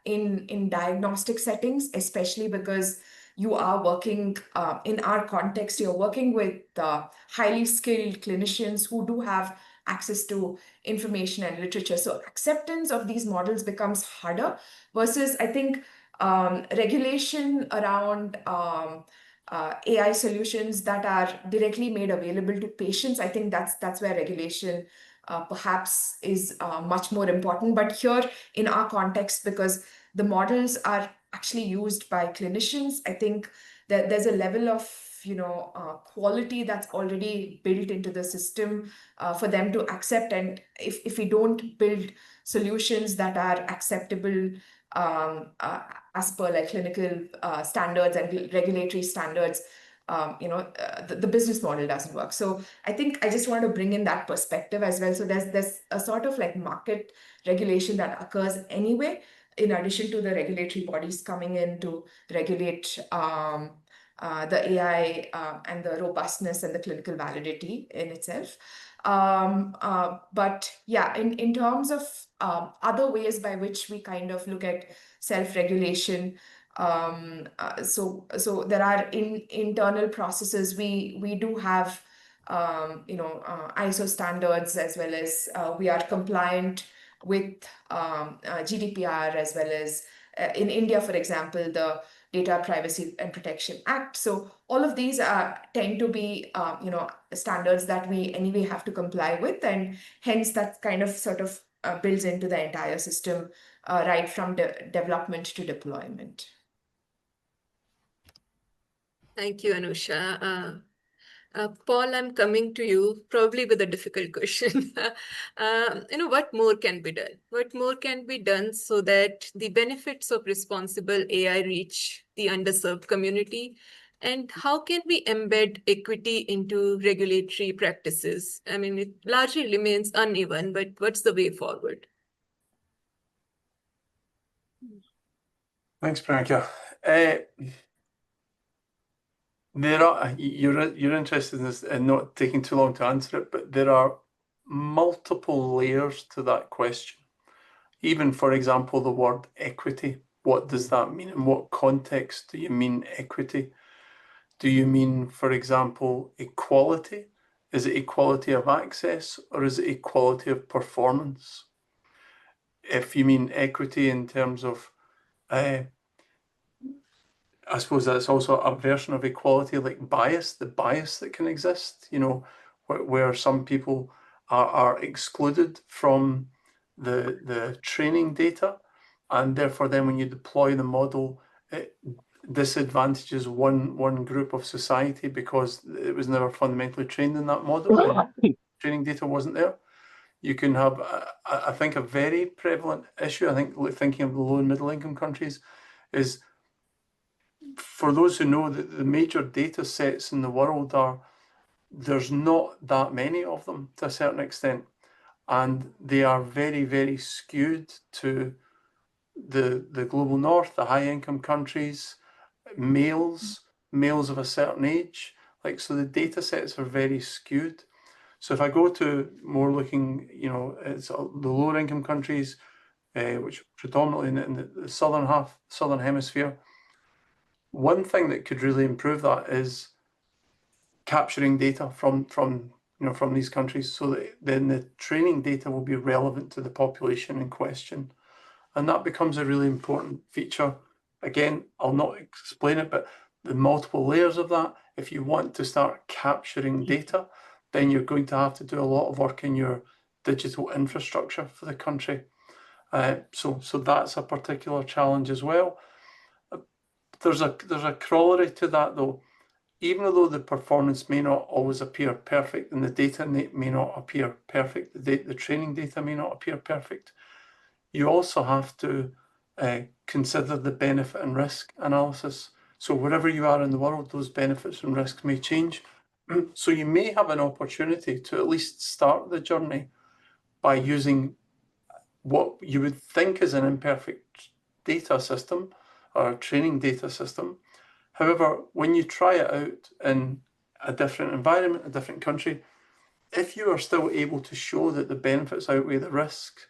in diagnostic settings, especially because you are working, in our context, you're working with highly skilled clinicians who do have access to information and literature. So acceptance of these models becomes harder versus, I think, regulation around AI solutions that are directly made available to patients. I think that's where regulation perhaps is much more important. But here in our context, because the models are actually used by clinicians, I think that there's a level of quality that's already built into the system for them to accept. And if we don't build solutions that are acceptable as per like clinical standards and regulatory standards, the business model doesn't work. So I think I just want to bring in that perspective as well. So there's a sort of like market regulation that occurs anyway, in addition to the regulatory bodies coming in to regulate the AI and the robustness and the clinical validity in itself. But yeah, in terms of other ways by which we kind of look at self-regulation, so there are internal processes. We do have ISO standards, as well as we are compliant with GDPR, as well as in India, for example, the Data Privacy and Protection Act. So all of these tend to be standards that we anyway have to comply with, and hence that kind of sort of builds into the entire system, right from development to deployment. Thank you, Anusha. Paul, I'm coming to you probably with a difficult question. What more can be done? What more can be done so that the benefits of responsible AI reach the underserved community? And how can we embed equity into regulatory practices? I mean, it largely remains uneven, but what's the way forward? Thanks, Priyanka. You're interested in this and not taking too long to answer it, but there are multiple layers to that question. Even, for example, the word equity. What does that mean? In what context do you mean equity? Do you mean, for example, equality? Is it equality of access, or is it equality of performance? If you mean equity in terms of I suppose that's also a version of equality, like bias, the bias that can exist, where some people are excluded from the training data, and therefore then when you deploy the model, it disadvantages one group of society because it was never fundamentally trained in that model. Training data wasn't there. You can have, I think, a very prevalent issue. I think thinking of the low and middle income countries is, for those who know that the major data sets in the world there's not that many of them to a certain extent, and they are very, very skewed to the global north, the high income countries, males of a certain age. So the data sets are very skewed. So if I go to more looking, it's the lower income countries, which predominantly in the southern hemisphere, one thing that could really improve that is capturing data from these countries, so that then the training data will be relevant to the population in question, and that becomes a really important feature. Again, I'll not explain it, but the multiple layers of that. If you want to start capturing data, then you're going to have to do a lot of work in your digital infrastructure for the country. So that's a particular challenge as well. There's a corollary to that, though. Even though the performance may not always appear perfect and the data may not appear perfect, the training data may not appear perfect, you also have to consider the benefit and risk analysis. So wherever you are in the world, those benefits and risks may change. So you may have an opportunity to at least start the journey by using what you would think is an imperfect data system or a training data system. However, when you try it out in a different environment, a different country, if you are still able to show that the benefits outweigh the risks,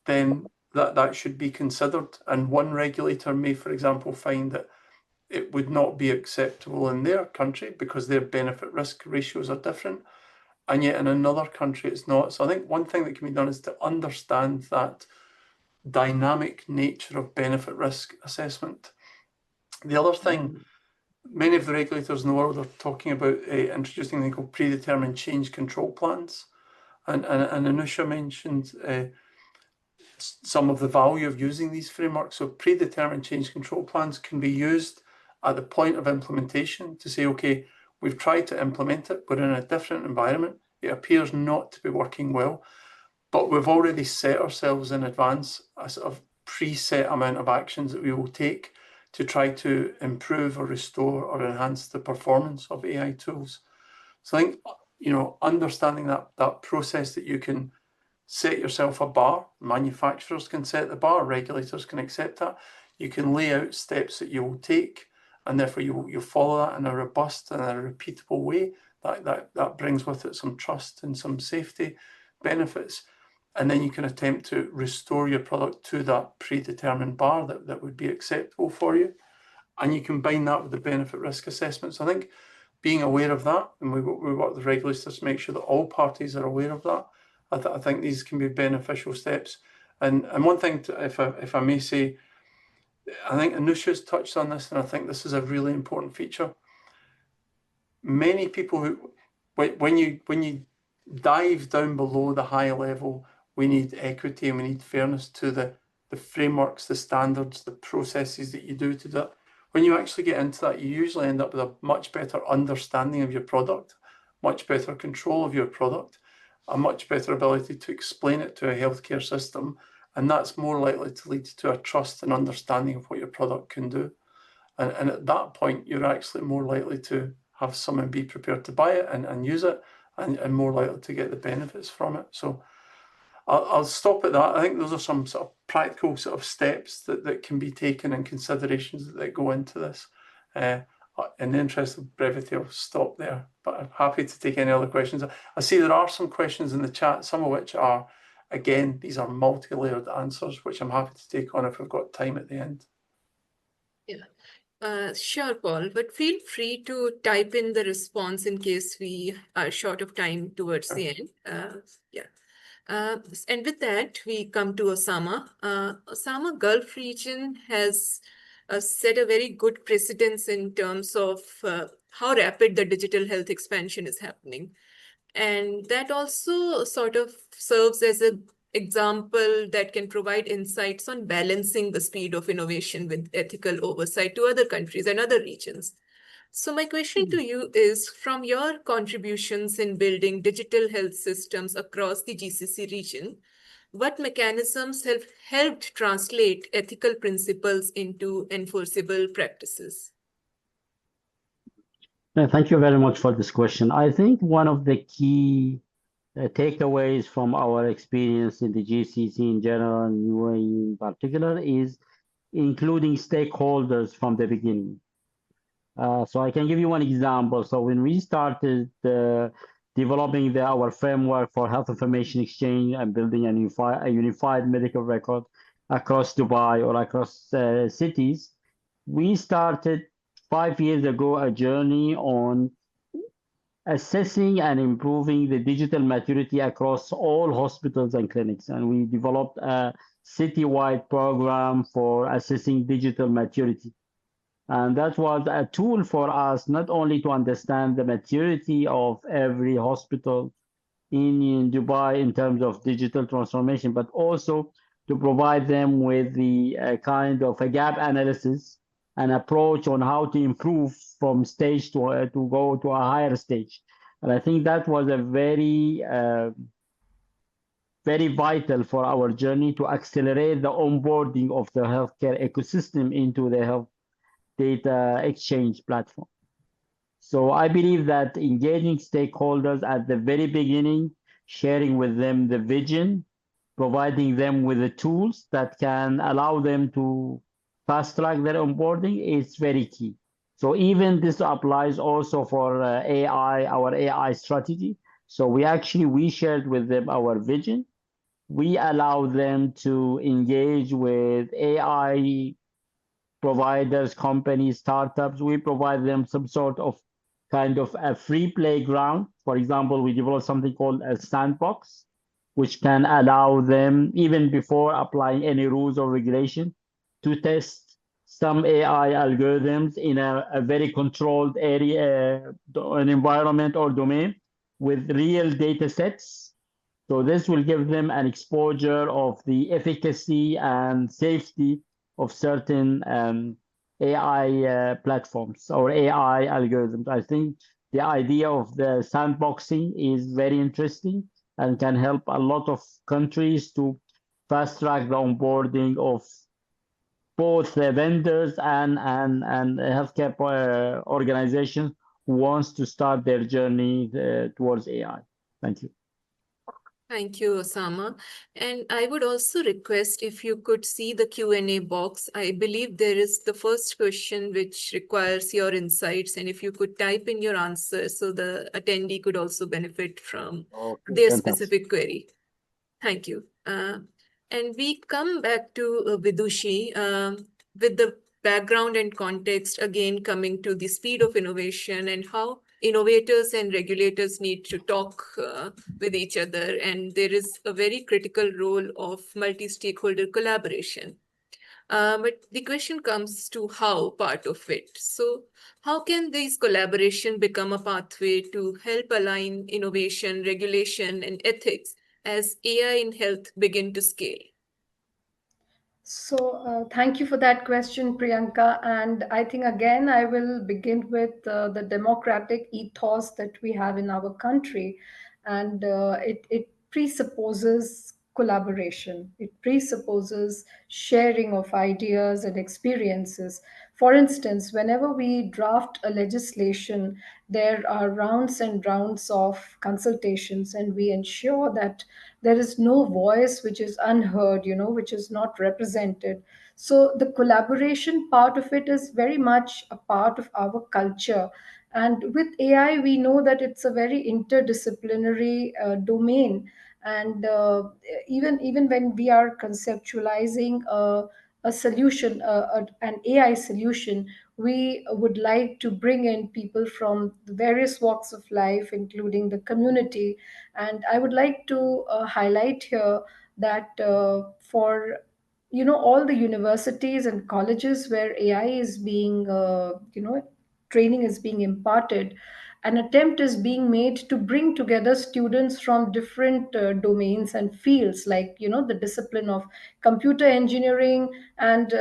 then that should be considered. And one regulator may, for example, find that it would not be acceptable in their country because their benefit risk ratios are different. And yet in another country, it's not. So I think one thing that can be done is to understand that dynamic nature of benefit risk assessment. The other thing, many of the regulators in the world are talking about introducing something called predetermined change control plans. And Anusha mentioned some of the value of using these frameworks. So predetermined change control plans can be used at the point of implementation to say, okay, we've tried to implement it, but in a different environment, it appears not to be working well, but we've already set ourselves in advance a sort of preset amount of actions that we will take to try to improve or restore or enhance the performance of AI tools. So I think, understanding that process, that you can set yourself a bar, manufacturers can set the bar, regulators can accept that. You can lay out steps that you will take, and therefore you follow that in a robust and a repeatable way. That brings with it some trust and some safety benefits. And then you can attempt to restore your product to that predetermined bar that would be acceptable for you. And you combine that with the benefit risk assessment. So I think being aware of that, and we work with regulators to make sure that all parties are aware of that, I think these can be beneficial steps. And one thing, if I may say, I think Anusha's touched on this, and I think this is a really important feature. Many people who, when you dive down below the high level, we need equity and we need fairness to the frameworks, the standards, the processes that you do to that. When you actually get into that, you usually end up with a much better understanding of your product, much better control of your product, a much better ability to explain it to a healthcare system. And that's more likely to lead to a trust and understanding of what your product can do. And at that point, you're actually more likely to have someone be prepared to buy it and use it, and more likely to get the benefits from it. So I'll stop at that. I think those are some sort of practical sort of steps that can be taken and considerations that go into this. In the interest of brevity, I'll stop there, but I'm happy to take any other questions. I see there are some questions in the chat, some of which are, again, these are multi-layered answers, which I'm happy to take on if we've got time at the end. Yeah. Sure, Paul, but feel free to type in the response in case we are short of time towards the end. And with that, we come to Osama. Osama, Gulf region has set a very good precedence in terms of how rapid the digital health expansion is happening. And that also sort of serves as an example that can provide insights on balancing the speed of innovation with ethical oversight to other countries and other regions. So my question to you is, from your contributions in building digital health systems across the GCC region, what mechanisms have helped translate ethical principles into enforceable practices? Thank you very much for this question. I think one of the key takeaways from our experience in the GCC in general and UAE in particular is including stakeholders from the beginning. So I can give you one example. So when we started developing our framework for health information exchange and building a unified medical record across Dubai or across cities, we started 5 years ago a journey on assessing and improving the digital maturity across all hospitals and clinics. And we developed a citywide program for assessing digital maturity. And that was a tool for us not only to understand the maturity of every hospital in Dubai in terms of digital transformation, but also to provide them with the kind of a gap analysis and approach on how to improve from stage to go to a higher stage. And I think that was a very vital for our journey to accelerate the onboarding of the healthcare ecosystem into the health data exchange platform. So I believe that engaging stakeholders at the very beginning sharing with them the vision, providing them with the tools that can allow them to fast track their onboarding is very key. So even this applies also for AI, our AI strategy. So we shared with them our vision. We allow them to engage with AI providers, companies, startups. We provide them some sort of kind of a free playground. For example, we developed something called a sandbox, which can allow them, even before applying any rules or regulation, to test some AI algorithms in a very controlled area, an environment or domain with real data sets. So this will give them an exposure of the efficacy and safety of certain AI platforms or AI algorithms. I think the idea of the sandboxing is very interesting and can help a lot of countries to fast track the onboarding of both the vendors and healthcare organizations who wants to start their journey towards AI. Thank you. Thank you, Osama. And I would also request if you could see the Q&A box. I believe there is the first question which requires your insights, and if you could type in your answer so the attendee could also benefit from their specific query. Thank you. And we come back to Vidushi with the background and context, again, coming to the speed of innovation and how innovators and regulators need to talk with each other. And there is a very critical role of multi-stakeholder collaboration. But the question comes to how part of it. So how can this collaboration become a pathway to help align innovation, regulation, and ethics as AI in health begin to scale? So thank you for that question, Priyanka. And I think, again, I will begin with the democratic ethos that we have in our country. And it presupposes collaboration. It presupposes sharing of ideas and experiences. For instance, whenever we draft a legislation, there are rounds and rounds of consultations, and we ensure that there is no voice which is unheard, which is not represented. So the collaboration part of it is very much a part of our culture. And with AI, we know that it's a very interdisciplinary domain. And even when we are conceptualizing a solution, an AI solution, we would like to bring in people from the various walks of life, including the community. And I would like to highlight here that for all the universities and colleges where AI is being training is being imparted, an attempt is being made to bring together students from different domains and fields, like the discipline of computer engineering and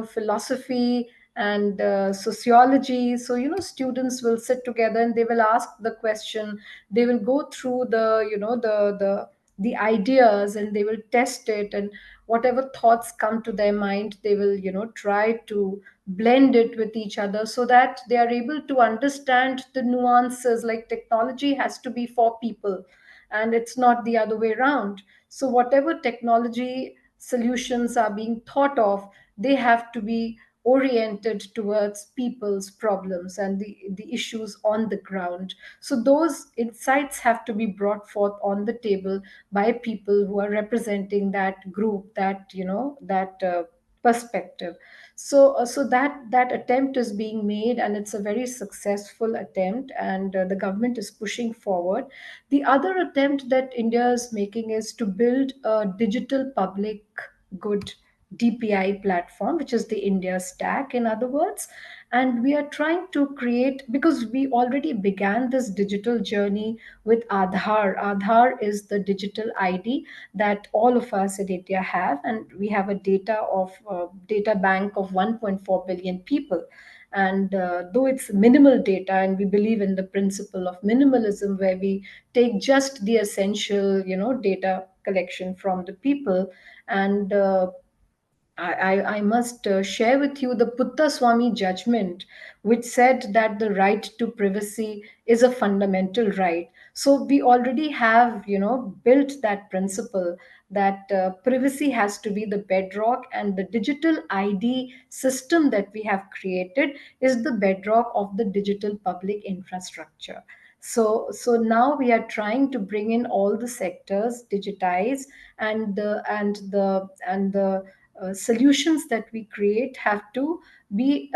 philosophy and sociology. So students will sit together and they will ask the question, they will go through the ideas, and they will test it, and whatever thoughts come to their mind, they will try to blend it with each other so that they are able to understand the nuances. Like, technology has to be for people, and it's not the other way around. So whatever technology solutions are being thought of, they have to be oriented towards people's problems and the issues on the ground. So those insights have to be brought forth on the table by people who are representing that group, that perspective. So that attempt is being made, and it's a very successful attempt, and the government is pushing forward. The other attempt that India is making is to build a digital public good DPI platform, which is the India Stack, in other words. And we are trying to create, because we already began this digital journey with Aadhaar. Aadhaar is the digital ID that all of us in India have, and we have a data bank of 1.4 billion people. And though it's minimal data, and we believe in the principle of minimalism, where we take just the essential, data collection from the people, and I must share with you the Puttaswamy judgment, which said that the right to privacy is a fundamental right. So we already have, built that principle that privacy has to be the bedrock, and the digital ID system that we have created is the bedrock of the digital public infrastructure. So now we are trying to bring in all the sectors, digitize, and the solutions that we create have to be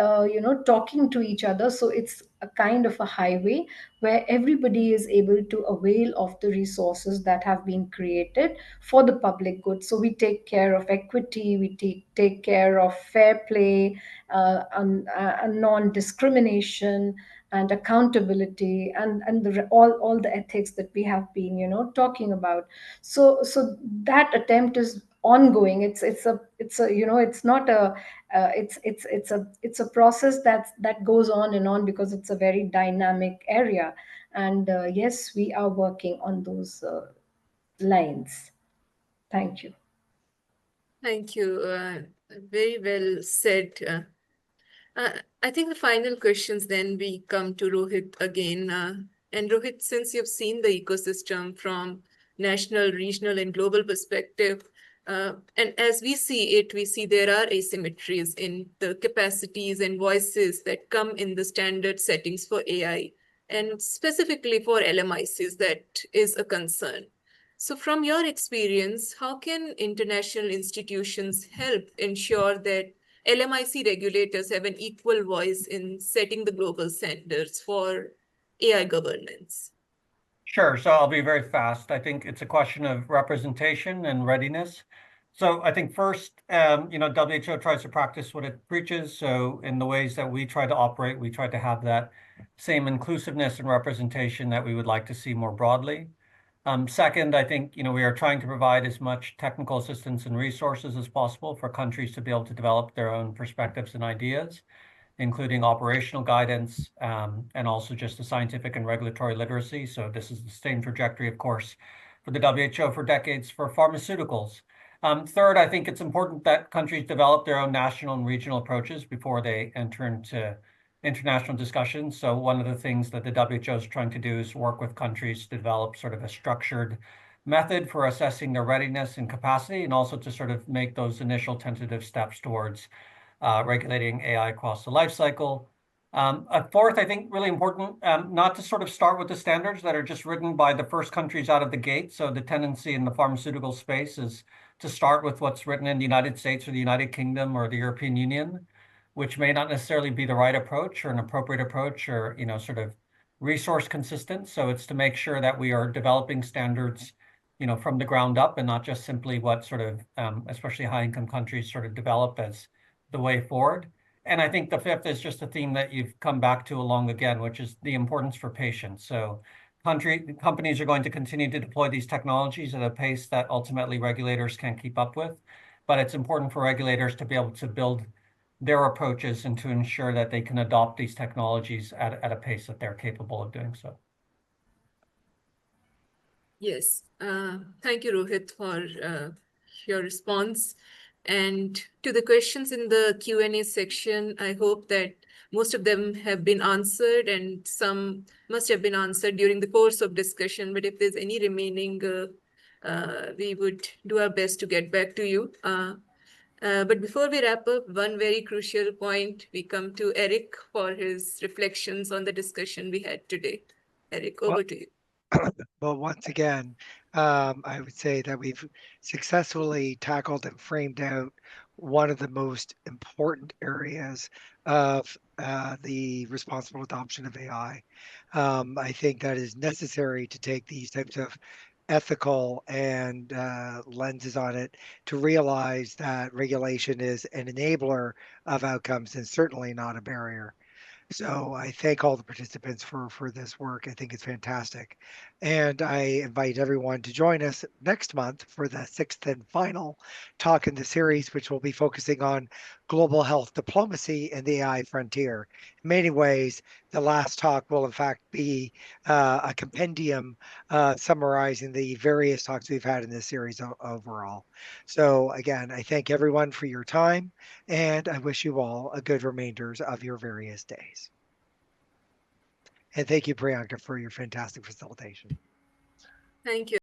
talking to each other. So it's a kind of a highway where everybody is able to avail of the resources that have been created for the public good. So we take care of equity, we take care of fair play, non-discrimination, and accountability, and all the ethics that we have been talking about. So that attempt is ongoing. It's a it's not a it's a process that goes on and on, because it's a very dynamic area. And yes, we are working on those lines. Thank you. Thank you. Very well said. I think the final questions then we come to Rohit again. And Rohit, since you've seen the ecosystem from national, regional, and global perspective, and as we see it, we see there are asymmetries in the capacities and voices that come in the standard settings for AI, and specifically for LMICs, that is a concern. So from your experience, how can international institutions help ensure that LMIC regulators have an equal voice in setting the global standards for AI governance? Sure. So I'll be very fast. I think it's a question of representation and readiness. So I think first, WHO tries to practice what it preaches. So in the ways that we try to operate, we try to have that same inclusiveness and representation that we would like to see more broadly. Second, I think we are trying to provide as much technical assistance and resources as possible for countries to be able to develop their own perspectives and ideas, including operational guidance, and also just the scientific and regulatory literacy. So this is the same trajectory, of course, for the WHO for decades for pharmaceuticals. Third, I think it's important that countries develop their own national and regional approaches before they enter into international discussions. So one of the things that the WHO is trying to do is work with countries to develop sort of a structured method for assessing their readiness and capacity, and also to sort of make those initial tentative steps towards regulating AI across the life cycle. Fourth, I think really important, not to sort of start with the standards that are just written by the first countries out of the gate. So the tendency in the pharmaceutical space is to start with what's written in the United States or the United Kingdom or the European Union, which may not necessarily be the right approach or an appropriate approach, or sort of resource consistent. So it's to make sure that we are developing standards from the ground up, and not just simply what sort of especially high income countries sort of develop as the way forward. And I think the fifth is just a theme that you've come back to along again, which is the importance for patients. So companies are going to continue to deploy these technologies at a pace that ultimately regulators can't keep up with. But it's important for regulators to be able to build their approaches and to ensure that they can adopt these technologies at a pace that they're capable of doing so. Yes. Thank you, Rohit, for your response. And to the questions in the Q&A section, I hope that most of them have been answered, and some must have been answered during the course of discussion. But if there's any remaining, we would do our best to get back to you. But before we wrap up, one very crucial point, we come to Eric for his reflections on the discussion we had today. Eric, over to you. Well, once again, I would say that we've successfully tackled and framed out one of the most important areas of the responsible adoption of AI. I think that is necessary to take these types of ethical and lenses on it, to realize that regulation is an enabler of outcomes and certainly not a barrier. So I thank all the participants for this work. I think it's fantastic. And I invite everyone to join us next month for the 6th and final talk in the series, which will be focusing on global health diplomacy and the AI frontier. In many ways, the last talk will in fact be a compendium summarizing the various talks we've had in this series overall. So again, I thank everyone for your time, and I wish you all a good remainders of your various days. And thank you, Priyanka, for your fantastic facilitation. Thank you.